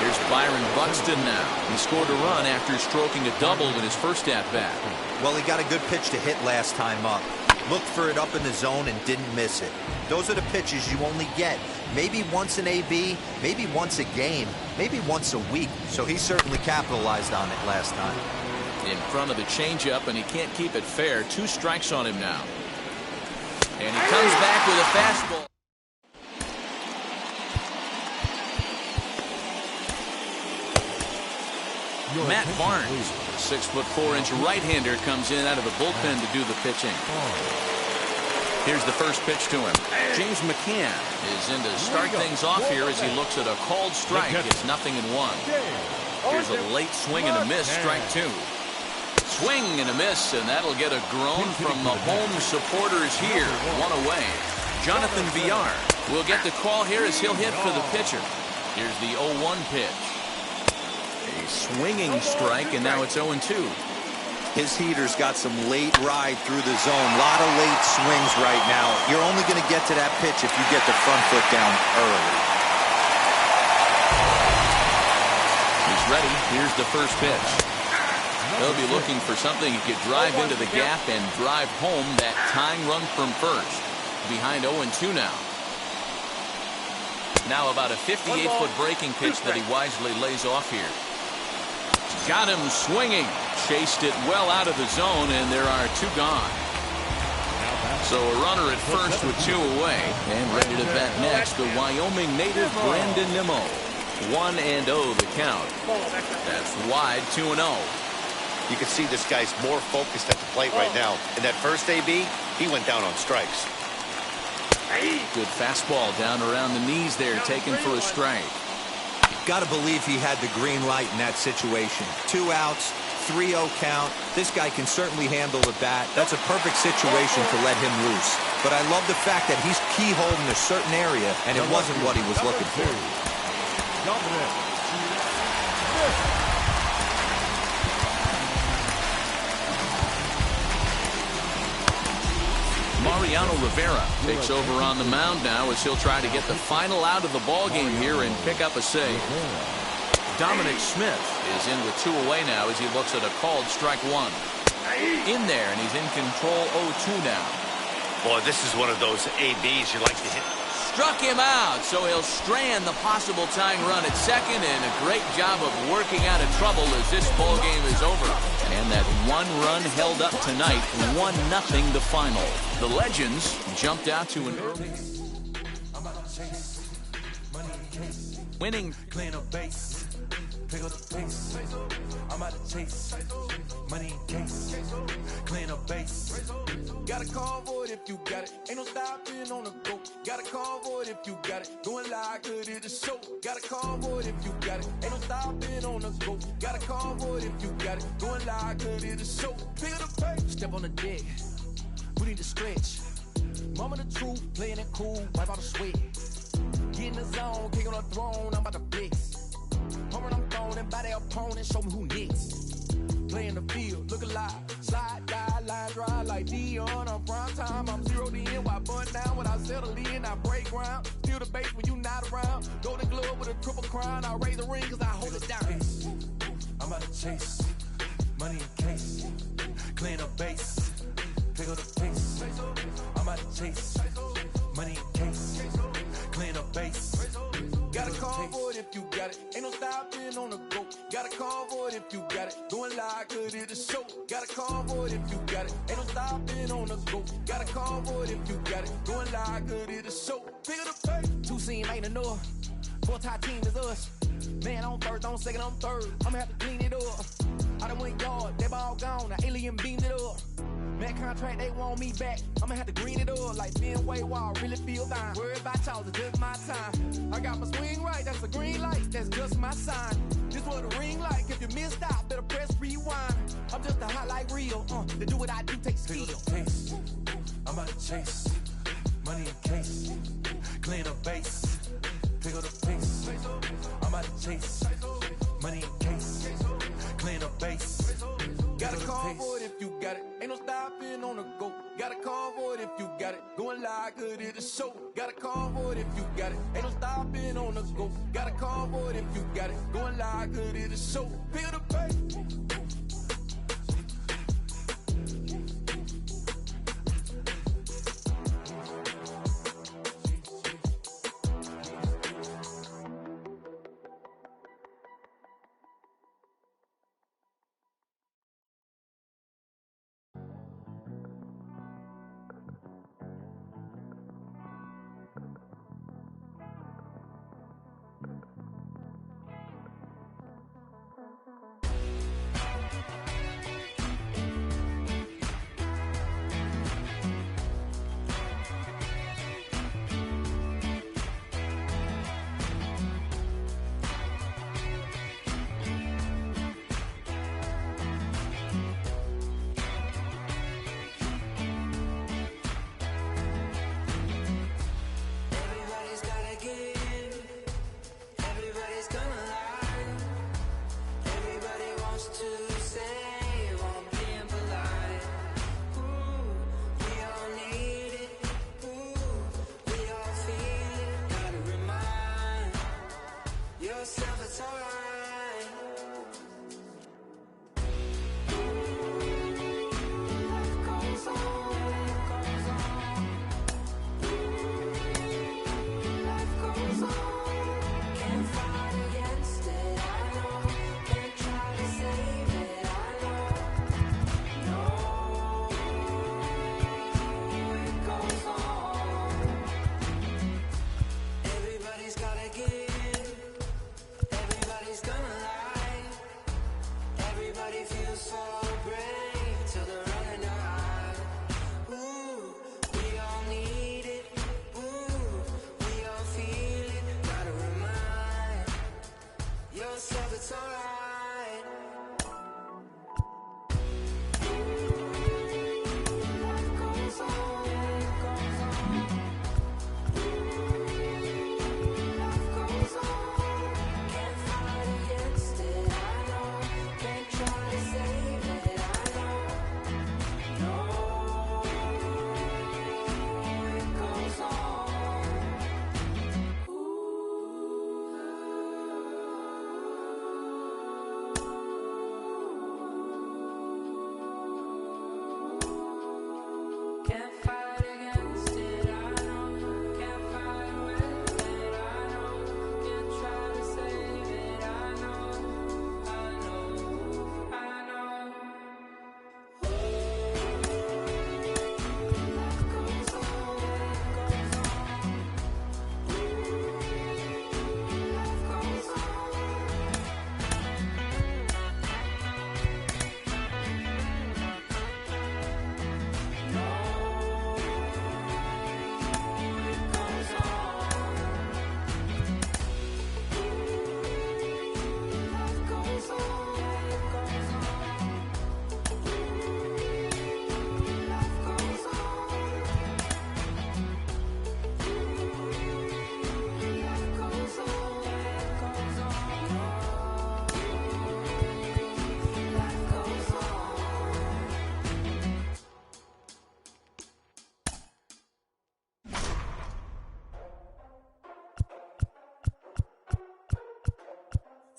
Here's Byron Buxton now. He scored a run after stroking a double in his first at-bat. Well, he got a good pitch to hit last time up. Looked for it up in the zone and didn't miss it. Those are the pitches you only get maybe once in AB, maybe once a game, maybe once a week. So he certainly capitalized on it last time. In front of the changeup, and he can't keep it fair. 2 strikes on him now. And he comes back with a fastball. Matt Barnes, 6'4" right-hander, comes in out of the bullpen to do the pitching. Here's the first pitch to him. James McCann is in to start things off here as he looks at a called strike. It's 0-1. Here's a late swing and a miss, strike 2. Swing and a miss, and that'll get a groan from the home supporters here. 1 away. Jonathan Villar will get the call here as he'll hit for the pitcher. Here's the 0-1 pitch. A swinging strike, and now it's 0-2. His heater's got some late ride through the zone. A lot of late swings right now. You're only going to get to that pitch if you get the front foot down early. He's ready. Here's the first pitch. They'll be looking for something he could drive into the gap and drive home that tying run from first. Behind 0-2 now. Now about a 58-foot breaking pitch that he wisely lays off here. Got him swinging. Chased it well out of the zone, and there are 2 gone. So a runner at first with 2 away. And ready to bat next, the Wyoming native Brandon Nimmo. 1-0 the count. That's wide, 2-0. You can see this guy's more focused at the plate right now. In that first AB, he went down on strikes. Good fastball down around the knees there, taken for a strike. Got to believe he had the green light in that situation. 2 outs, 3-0 count. This guy can certainly handle the bat. That's a perfect situation to let him loose. But I love the fact that he's keyholed in a certain area, and it wasn't what he was looking for. Mariano Rivera takes over on the mound now as he'll try to get the final out of the ball game here and pick up a save. Dominic Smith is in with 2 away now as he looks at a called strike 1. In there, and he's in control 0-2 now. Boy, this is one of those ABs you like to hit. Struck him out, so he'll strand the possible tying run at second, and a great job of working out of trouble as this ball game is over. And that 1 run held up tonight, 1-0 the final. The Legends jumped out to an early winning. Clean up base, pick up the pace. I'm out to chase money in case. Clean up base. Got a convoy if you got it. Ain't no stopping on the go. Got a convoy if you got it. Doing like good at the show. Got a convoy if you got it. Ain't no stopping on the go. Got a convoy if you got it. Doing like good at the show. Pick up the pace. Step on the deck. We need to stretch. Mama the truth, playing it cool. Wipe out the sweat. Get in the zone, kick on the throne. I'm about to flex. Homing, I'm throwing and by their opponent. Show me who next. Play in the field, look alive. Slide, die, line, drive like Dion on prime time. I'm zeroed in, while bun down when I settle in. I break ground, steal the base when you not around. Golden glove with a triple crown. I raise the ring cause I hold it down. I'm out to chase money in case. Clean up base, pick up the pace. I'm out to chase money in case. Clean up base. Got a convoy if you got it. Ain't no stopping on the go. Got a convoy if you got it. Doing like good at the show. Got a convoy if you got it. Ain't no stopping on the go. Got a convoy if you got it. Doing like good at the show. Pick up the pace. 2 scene ain't enough. 4-tie team is us. Man on first, on second, on third. I'ma have to clean it up. I done went yard, they ball gone. Now alien beamed it up. Man contract, they want me back. I'ma have to green it up like Fenway Wall. Really feel fine. Worried about y'all, it's just my time. I got my swing right, that's a green light. That's just my sign. This what a ring like. If you missed out, better press rewind. I'm just a hot like real. To do what I do takes skill. I'm about to chase money in case. Clean up base. Pick up the pace. I'm out to chase money in case. Clean up base. Got a convoy if you got it. Ain't no stopping on the go. Got a convoy if you got it. Going like good at the show. Got a convoy if you got it. Ain't no stopping on the go. Got a convoy if you got it. Going like good at the show. Pick up the pace.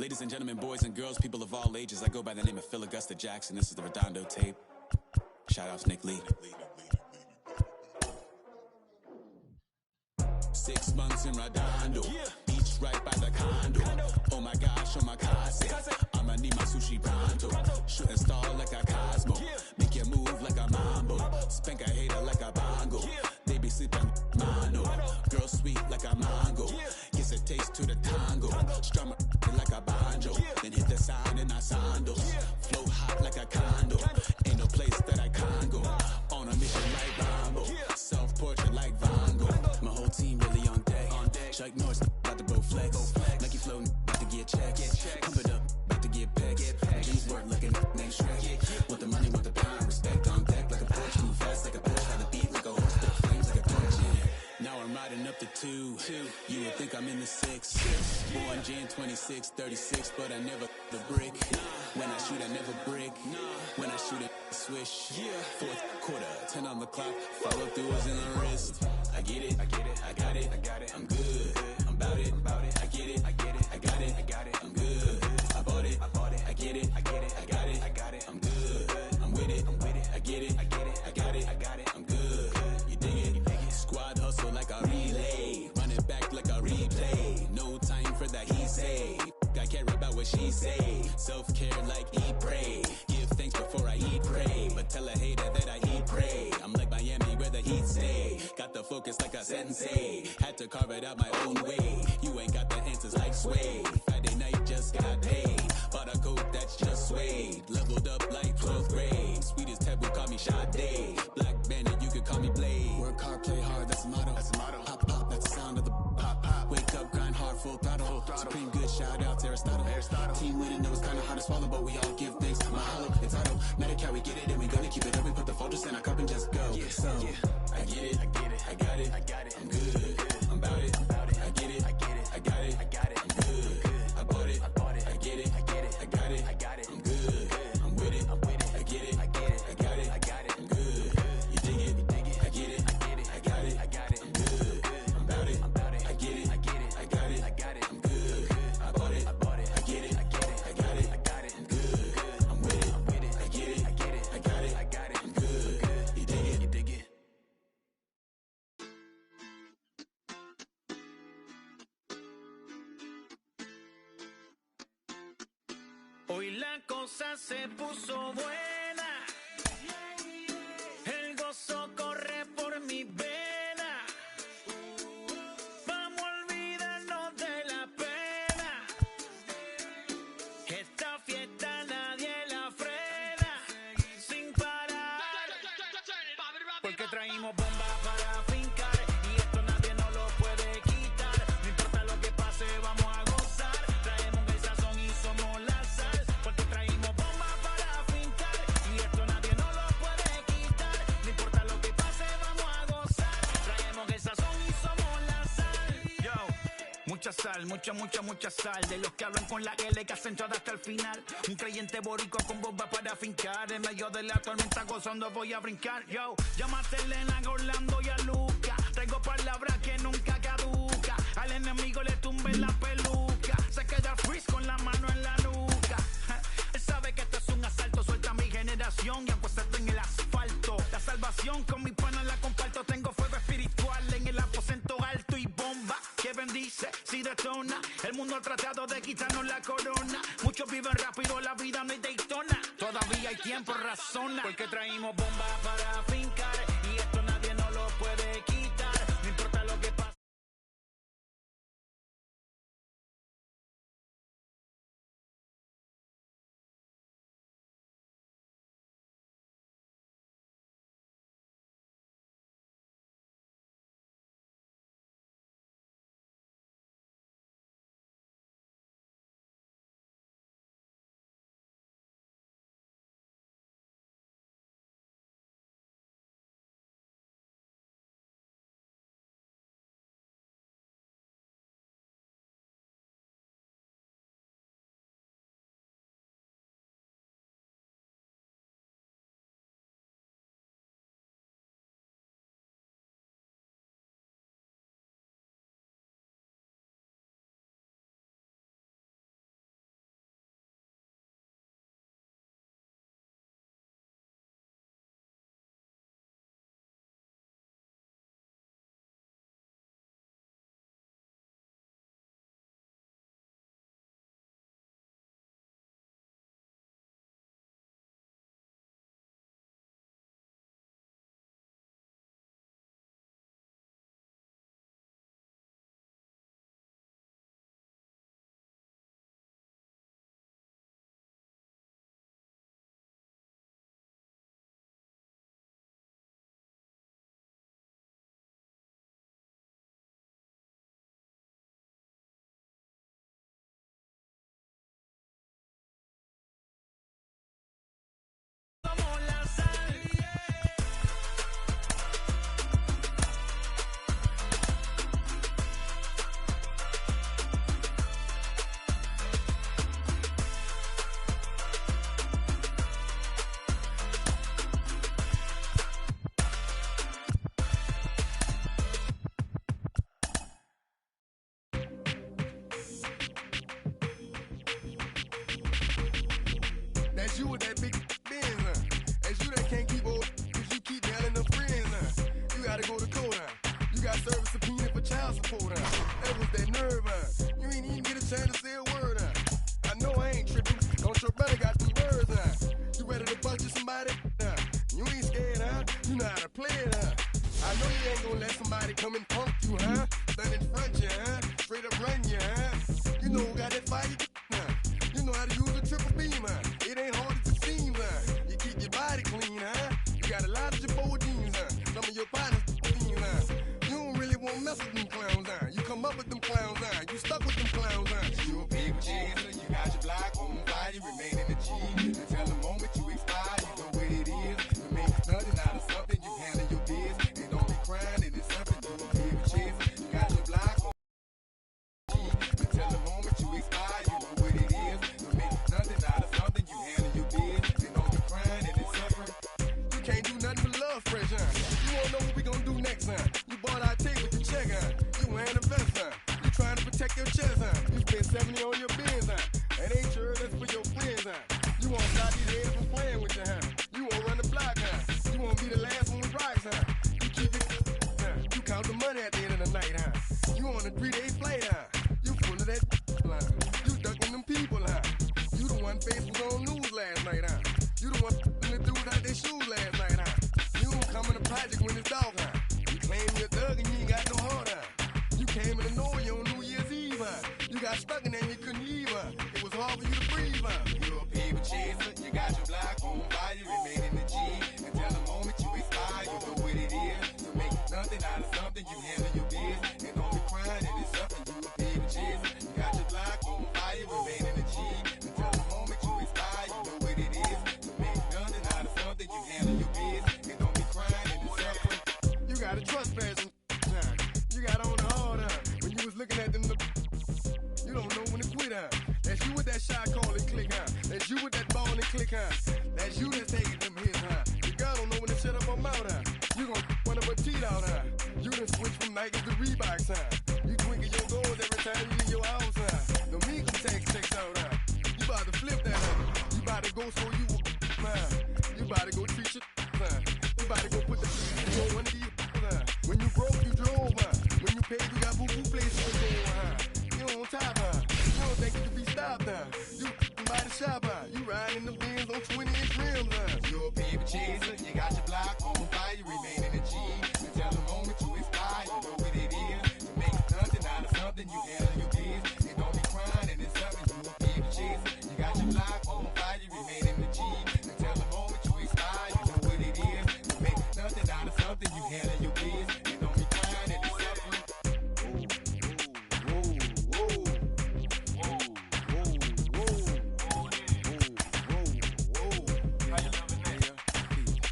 Ladies and gentlemen, boys and girls, people of all ages, I go by the name of Phil Augusta Jackson. This is the Redondo tape. Shout out to Nick Lee. 6 months in Redondo, beach right by the condo. Oh my gosh, oh my casa, I'ma need my sushi pronto. Shooting star like a Cosmo, make you move like a mambo. Spank a hater like a bongo. They be sleeping mano. Girl sweet like a mango. Kiss a taste to the tango. Strum it like a banjo. Then hit the sound in our sandals. Flow hot like a condo. Ain't no place that I can't go. On a mission like Rambo. Self-portrait like Van Gogh. My whole team really on deck. Chuck Norris about to bow flex. Nike flow about to get checks. Pump it up, about to get pecs. G's work looking name Shrek. Want the money, want the pound. Respect on deck like a Porsche. Move fast like a Porsche. Got the beat like a horse. The flames like a torch. Now I'm riding up to 2. You would think I'm in the 6. Born Jan 26, 36, but I never the brick. When I shoot, I never brick. When I shoot it, swish. Fourth quarter, 10 on the clock. Follow through is in the wrist. I get it, I get it, I got it, I got it. I'm good, I'm about it, I get it, I get it, I got it, I got it. I'm good, I bought it, I get it, I get it, I got it, I got it. I'm good, I'm with it, I get it, I get it, I got it, I got it. I'm good, you dig it, Squad hustle like a relay, run it back like a replay. No time for that he say. I care about what she say. Self-care like eat, pray. Give thanks before I eat, pray. But tell a hater that I eat, pray. I'm like Miami where the heat stay. Got the focus like a sensei. Had to carve it out my own way. You ain't got the answers like Sway. Friday night just got paid. Bought a coat that's just suede. Leveled up like 12th grade. Sweetest taboo call me Sade. Black Bandit, you could call me Blade. Work hard, play hard, that's a motto. That's a motto. Pop, pop, that's the sound of the pop, pop. Wake up, grind hard, full throttle. Supreme good, shout out to Aristotle. Team winning, know it's kinda hard to swallow, but we all give thanks. Mahalo, it's auto. Medicare, we get it, and we gonna keep it up. We put the folders in our cup and just go. So, I get it, I get it, I got it, I got it. I'm good, I'm about it, I get it, I get it, I got it, I got it. I'm good, I bought it, I get it, I get it, I got it, I got it. I'm good, I'm with it, I get it, I get it, I got it, I got it. I'm good, you dig it, I get it, I get it, I got it, I got it. I'm good, I'm about it, I get it, I get it, I got it, I got it. I'm good, I bought it, I get it, I get it, I got it, I got it. I'm good, I'm with it, I get it, I get it, I got it, I got it. I'm good, you dig it, you dig it. Hoy la cosa se puso buena. El gozo corre por mi vena. Vamos a olvidarnos de la pena. Esta fiesta nadie la frena. Sin parar. Porque traímos bombas para fincar. Y esto nadie nos lo puede quitar. No importa lo que pase, vamos a gozar. Traemos el sazón y somos la sal. Porque traímos bombas para fincar. Y esto nadie nos lo puede quitar. No importa lo que pase, vamos a gozar. Traemos el sazón y somos la sal. Yo, mucha sal, mucha sal. De los que hablan con la L que hacen todo hasta el final. Un creyente boricua con bomba para fincar. En medio de la tormenta gozando voy a brincar. Yo, llámate a Elena, a Orlando y a Luca. Traigo palabras que nunca caduca. Al enemigo le tumbe la peluca. Se queda freeze con la mano en la nuca. Él sabe que esto es un asalto. Suelta mi generación y acuéstate en el asfalto. La salvación con mi pana la comparto. Tengo fuego espiritual en el aposento alto y bomba que bendice si detona. El mundo ha tratado de quitarnos la corona. Muchos viven rápido, la vida no hay Daytona. Todavía hay tiempo, razona. Porque traímos bombas para fincar. Y esto nadie nos lo puede quitar. No importa lo que pase. you with that big Benz, It's you that can't keep old, cause you keep yelling them friends, You gotta go to court, You got service subpoena for child support, That was that nerve, You ain't even get a chance to say a word, I know I ain't tripping, don't your brother got them birds, You ready to bust you somebody, You ain't scared, You know how to play it, I know you ain't gonna let somebody come and punk you, Stand in front you, Straight up run you, You know who got that fire, You know how to use a triple beam, It ain't hard as it seems, You keep your body clean, You got a lot of your bold jeans, Some of your partners, You don't really want to mess with them clowns, You come up with them clowns, You stuck with them clowns, You a paper chaser, you got your block on fire, you remain in the G. Until the moment you expire, you know what it is. You make nothing out of something, you handle your biz. And don't be crying, and it's something you a paper chaser. You got your block on G. Until the moment you expire, you know what it is. You make nothing out of something, you handle your biz. And don't be crying, and it's suffering. You can't do nothing but love fresh, You won't know what we gonna do next, You bought our tape with your check, You wearing a vest, You trying to protect your chest, You spent 70 on your bins, That ain't sure that's for your friends, You won't stop these heads from playing with you, You won't run the block, You won't be the last one with rocks, You keep it, You count the money at the end of the night, You on a 3-day flight, You full of that line. You ducking them people, You the one face was on news last night, You the one the dudes out their shoes last night, You don't come in the project when it's dark, You claim you're a thug and you ain't got no heart, You came in the North on New Year's Eve, You got stuck and then you couldn't leave, It was hard for you to breathe, You a paper chaser, you got your block on fire, you remain in the G. Until the moment you expire, you know what it is. You make nothing out of something, you handle your biz. And don't be crying, it is something, you a paper chaser. You got your block on fire, you remain in the G. Until the moment you expire, you know what it is. You make nothing out of something, you handle your biz. And don't be crying, it is suffering. You got a trespass, You got on the hard, When you was looking at them, you don't know when to quit, That's you with that shot call and click, That's you with that ball and click, That's you that's taking them hits, Your girl don't know when to shut up her mouth, You gon' one of her teeth out, You done switch from Nike to Reeboks, You twinkle your goals every time you leave your house, The Meagle checks out, You about to flip that, You about to go so you will, You about to go treat your, You about to go put the on one of these, When you broke, you drove, When you paid, you got boo-boo places to go, You on top, You don't think you can be stopped, You by the shop, You riding in the Benz on 20-inch rims, You a paper chaser, you got your block on fire, you remain in the G. Until the moment you expire, you know what it is. You make nothing out of something, you handle your biz. And don't be crying, and it's something, you a paper chaser. You got your block on fire, you remain in the G. Until the moment you expire, you know what it is. You make nothing out of something, you handle your biz. And don't be crying, and it's suffering.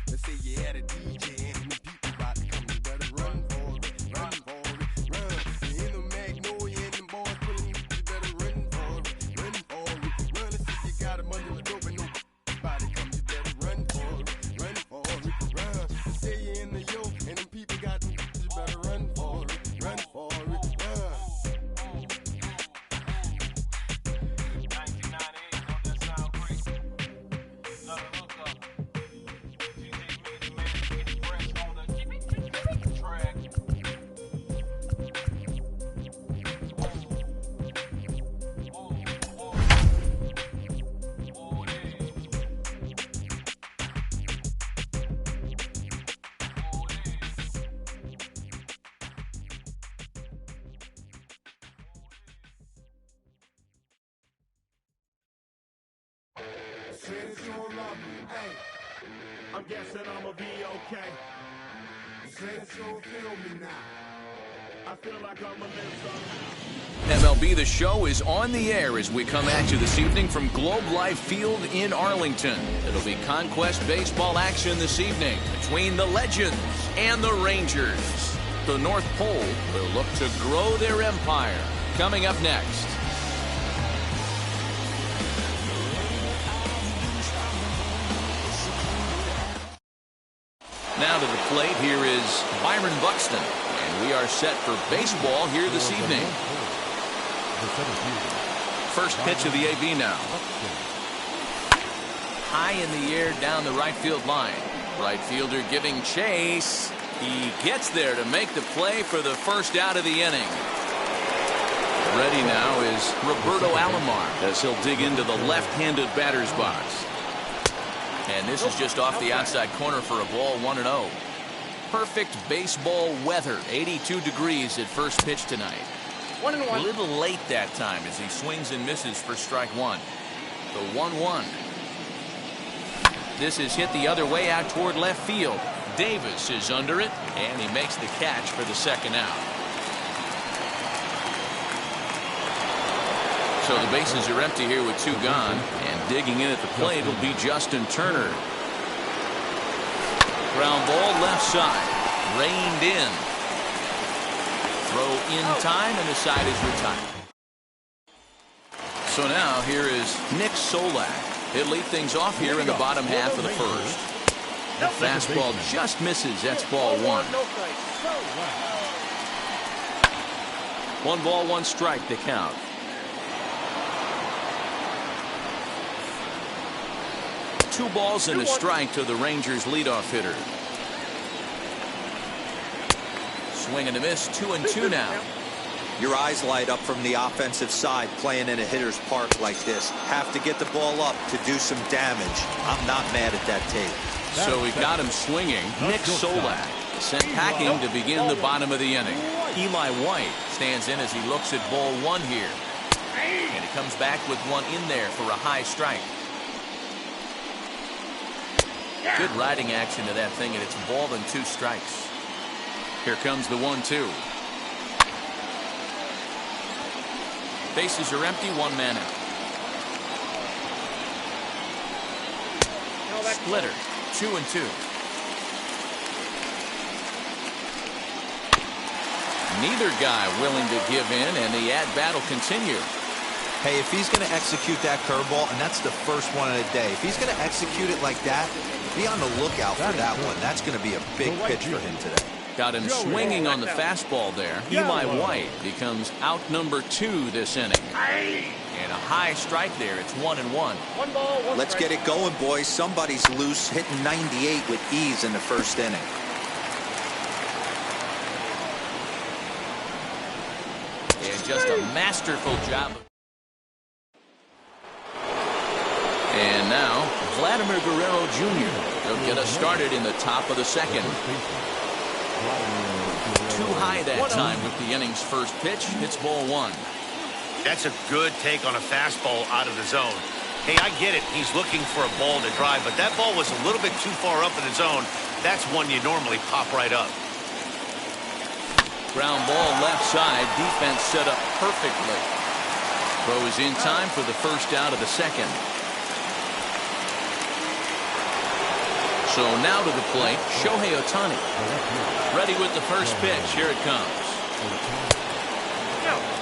Let's say you had a DJ and the people about to come, you better run for it, run. You in the Magnolia and them boys pulling you better run for it. Let's say you got a money to dope and nobody come, you better run for it. Let's say you in the yo and them people got them, you better run for it. 1998, don't that sound great? Love the hookup. DJ Mealy, man, express on the track. Since you're up, hey, I'm guessing I'ma be okay. Since you feel me now, I feel like I'ma live somehow. MLB The Show is on the air as we come at you this evening from Globe Life Field in Arlington. It'll be Conquest baseball action this evening between the Legends and the Rangers. The North Pole will look to grow their empire. Coming up next. Now to the plate, here is Byron Buxton. And we are set for baseball here this evening. First pitch of the AB now. high in the air down the right field line. Right fielder giving chase. He gets there to make the play for the first out of the inning. Ready now is Roberto Alomar as he'll dig into the left-handed batter's box. And this is just off the outside corner for a ball, 1-0. Perfect baseball weather, 82 degrees at first pitch tonight. 1-1. A little late that time as he swings and misses for strike one. The 1-1. This is hit the other way out toward left field. Davis is under it, and he makes the catch for the second out. So the bases are empty here with two gone, and digging in at the plate will be Justin Turner. Ground ball left side, reined in. Throw in time, and the side is retired. So now here is Nick Solak. He'll lead things off here in the bottom half of the first. The fastball just misses. That's ball one. 1 ball, 1 strike to count. Two balls and a strike to the Rangers leadoff hitter. Swing and a miss, 2-2 now. Your eyes light up from the offensive side playing in a hitter's park like this. Have to get the ball up to do some damage. I'm not mad at that tape. So he got him swinging. Nick Solak sent packing to begin the bottom of the inning. Eli White stands in as he looks at ball one here. And he comes back with one in there for a high strike. Good riding action to that thing, and it's ball and 2 strikes. Here comes the 1-2. Bases are empty, 1 man out. Splitter, 2-2. Neither guy willing to give in, and the at-bat will continue. Hey, if he's going to execute that curveball, and that's the first one of the day, if he's going to execute it like that, be on the lookout for that one. That's going to be a big pitch for him today. Got him swinging on the fastball there. Eli White becomes out number 2 this inning. And a high strike there. It's 1-1. 1 ball, 1 Let's get it going, boys. Somebody's loose, hitting 98 with ease in the first inning. And just a masterful job. And now, Vladimir Guerrero Jr. will get us started in the top of the second. Too high that time with the inning's first pitch. It's ball 1. That's a good take on a fastball out of the zone. Hey, I get it. He's looking for a ball to drive, but that ball was a little bit too far up in the zone. That's one you normally pop right up. Ground ball left side. Defense set up perfectly. Throw is in time for the first out of the second. So now to the plate, Shohei Ohtani. Ready with the first pitch. Here it comes.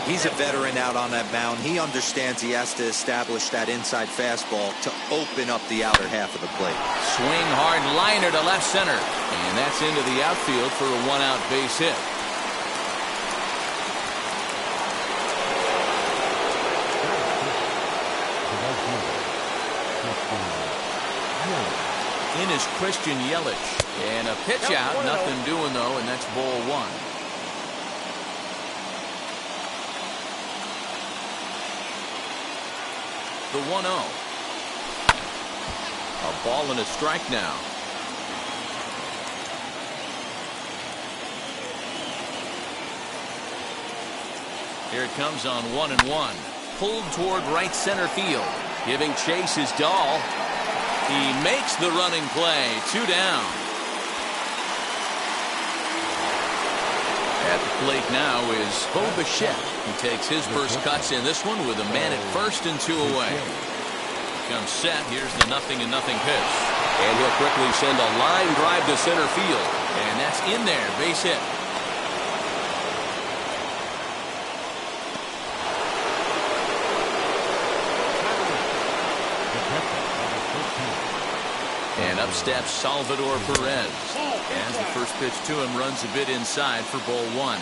He's a veteran out on that mound. He understands he has to establish that inside fastball to open up the outer half of the plate. Swing hard liner to left center. And that's into the outfield for a 1-out base hit. In is Christian Yelich. And a pitch out. Nothing doing, though, and that's ball 1. The 1-0. A ball and a strike now. Here it comes on 1-1. Pulled toward right center field. Giving chase is Dahl. He makes the running play. 2 down. At the plate now is Bo Bichette. He takes his first cuts in this one with a man at first and 2 away. Comes set. Here's the 0-0 pitch. And he'll quickly send a line drive to center field. And that's in there. Base hit. And up steps Salvador Perez. As the first pitch to him runs a bit inside for ball 1.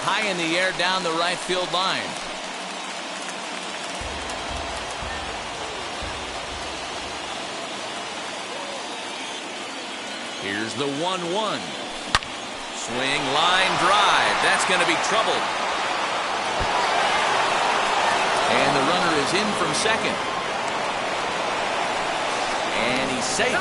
High in the air down the right field line. Here's the 1-1. Swing, line drive. That's going to be trouble. And the runner is in from second. And he's safe.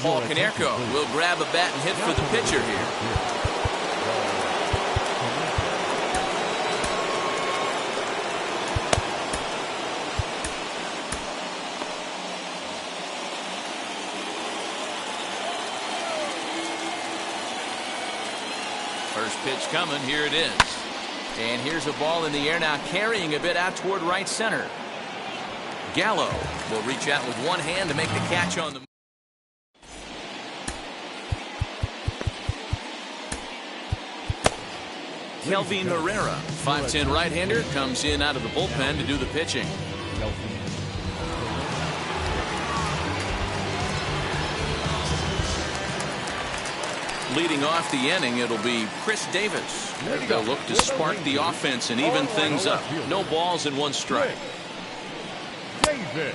Paul Konerko will grab a bat and hit for the pitcher here. First pitch coming. Here it is. And here's a ball in the air now, carrying a bit out toward right center. Gallo will reach out with one hand to make the catch on the Kelvin Herrera, 5'10" right-hander, comes in out of the bullpen to do the pitching. Leading off the inning, it'll be Chris Davis. They'll look to spark the offense and even things up. No balls and one strike.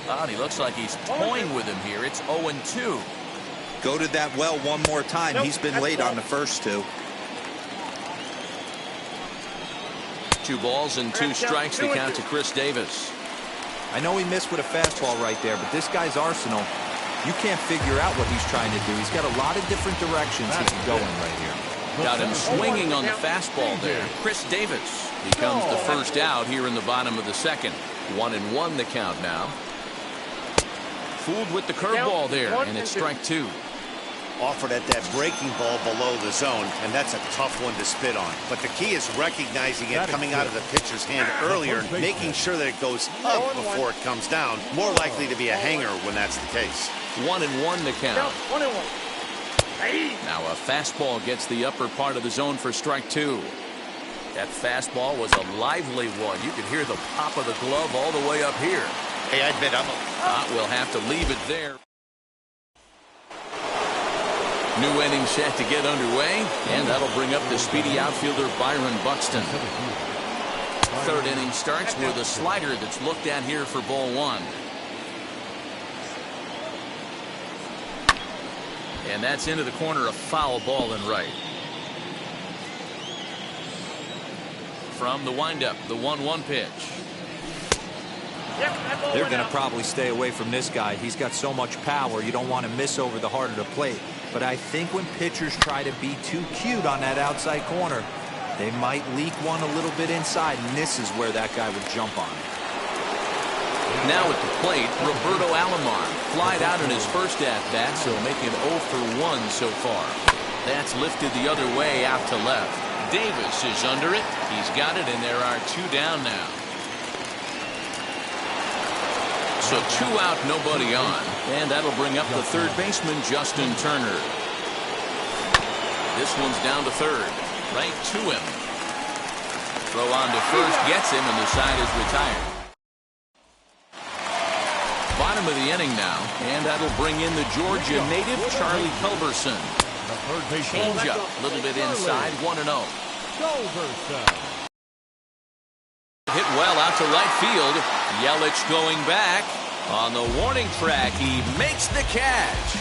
Oh, he looks like he's toying with him here. It's 0-2. Go to that well one more time. He's been late on the first two. 2 balls and 2 strikes to count to Chris Davis. I know he missed with a fastball right there, but this guy's arsenal, you can't figure out what he's trying to do. He's got a lot of different directions he can go in right here. Got him swinging on the fastball there. Chris Davis becomes the first out here in the bottom of the second. 1-1 the count now. Fooled with the curveball there, and it's strike 2. Offered at that breaking ball below the zone, and that's a tough one to spit on. But the key is recognizing it coming out of the pitcher's hand earlier and making sure that it goes up before it comes down. More likely to be a hanger when that's the case. 1-1 the count. Now a fastball gets the upper part of the zone for strike 2. That fastball was a lively one. You could hear the pop of the glove all the way up here. Hey, I bet we'll have to leave it there. New inning set to get underway, and that'll bring up the speedy outfielder Byron Buxton. Third inning starts with a slider that's looked at here for ball 1. And that's into the corner, a foul ball and right. From the windup, the 1-1 pitch. They're going to probably stay away from this guy. He's got so much power, you don't want to miss over the heart of the plate. But I think when pitchers try to be too cute on that outside corner, they might leak one a little bit inside, and this is where that guy would jump on it. Now at the plate, Roberto Alomar flied out in his first at-bat, so making 0 for 1 so far. That's lifted the other way out to left. Davis is under it. He's got it, and there are 2 down now. So 2 out, nobody on. And that'll bring up the third baseman, Justin Turner. This one's down to third. Right to him. Throw on to first, gets him, and the side is retired. Bottom of the inning now, and that'll bring in the Georgia native, Charlie Culberson. Change up, a little bit inside, 1-0. Hit well out to right field. Yelich going back. On the warning track, he makes the catch.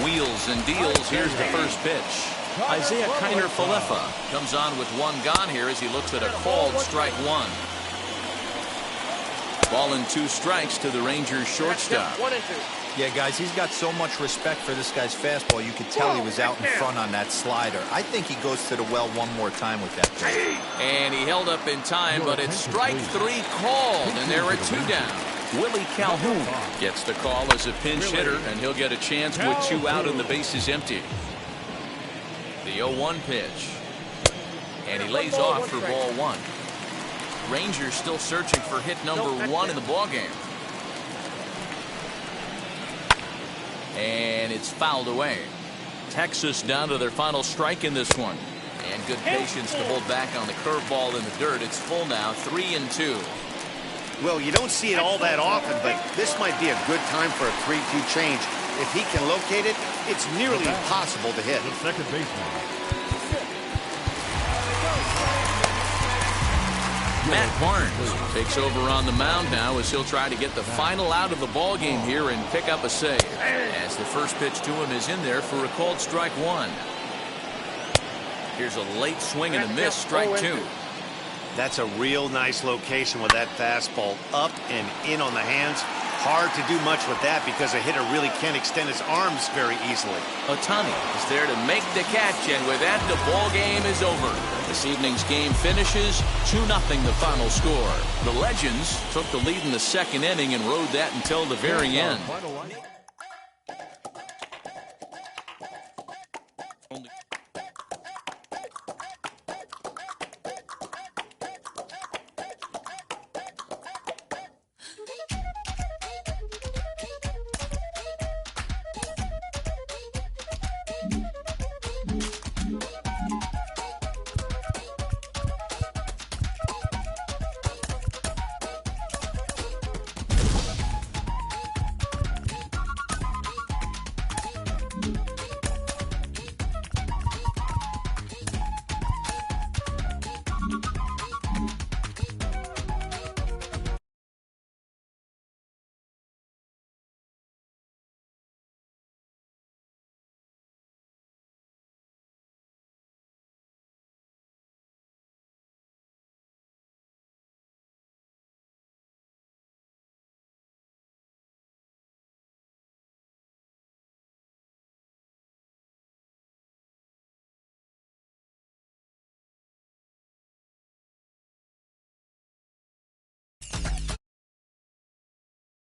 Wheels and deals. Here's the first pitch. Isaiah Kiner Falefa comes on with 1 gone here as he looks at a called strike 1. Ball and 2 strikes to the Rangers shortstop. Yeah, guys, he's got so much respect for this guy's fastball. You could tell he was out in front on that slider. I think he goes to the well one more time with that pitch. And he held up in time, but it's strike 3 called, and there are 2 down. Willie Calhoun gets the call as a pinch hitter, and he'll get a chance with 2 out and the bases empty. The 0-1 pitch. And he lays off for ball 1. Rangers still searching for hit number 1 in the ballgame. And it's fouled away. Texas down to their final strike in this one. And good patience to hold back on the curveball in the dirt. It's full now, 3-2. Well, you don't see it all that often, but this might be a good time for a 3-2 change. If he can locate it, it's nearly impossible to hit. The second baseman. Matt Barnes takes over on the mound now as he'll try to get the final out of the ball game here and pick up a save. As the first pitch to him is in there for a called strike one. Here's a late swing and a miss, strike two. That's a real nice location with that fastball up and in on the hands. Hard to do much with that because a hitter really can't extend his arms very easily. Ohtani is there to make the catch, and with that, the ball game is over. This evening's game finishes 2-0 the final score. The Legends took the lead in the second inning and rode that until the very end.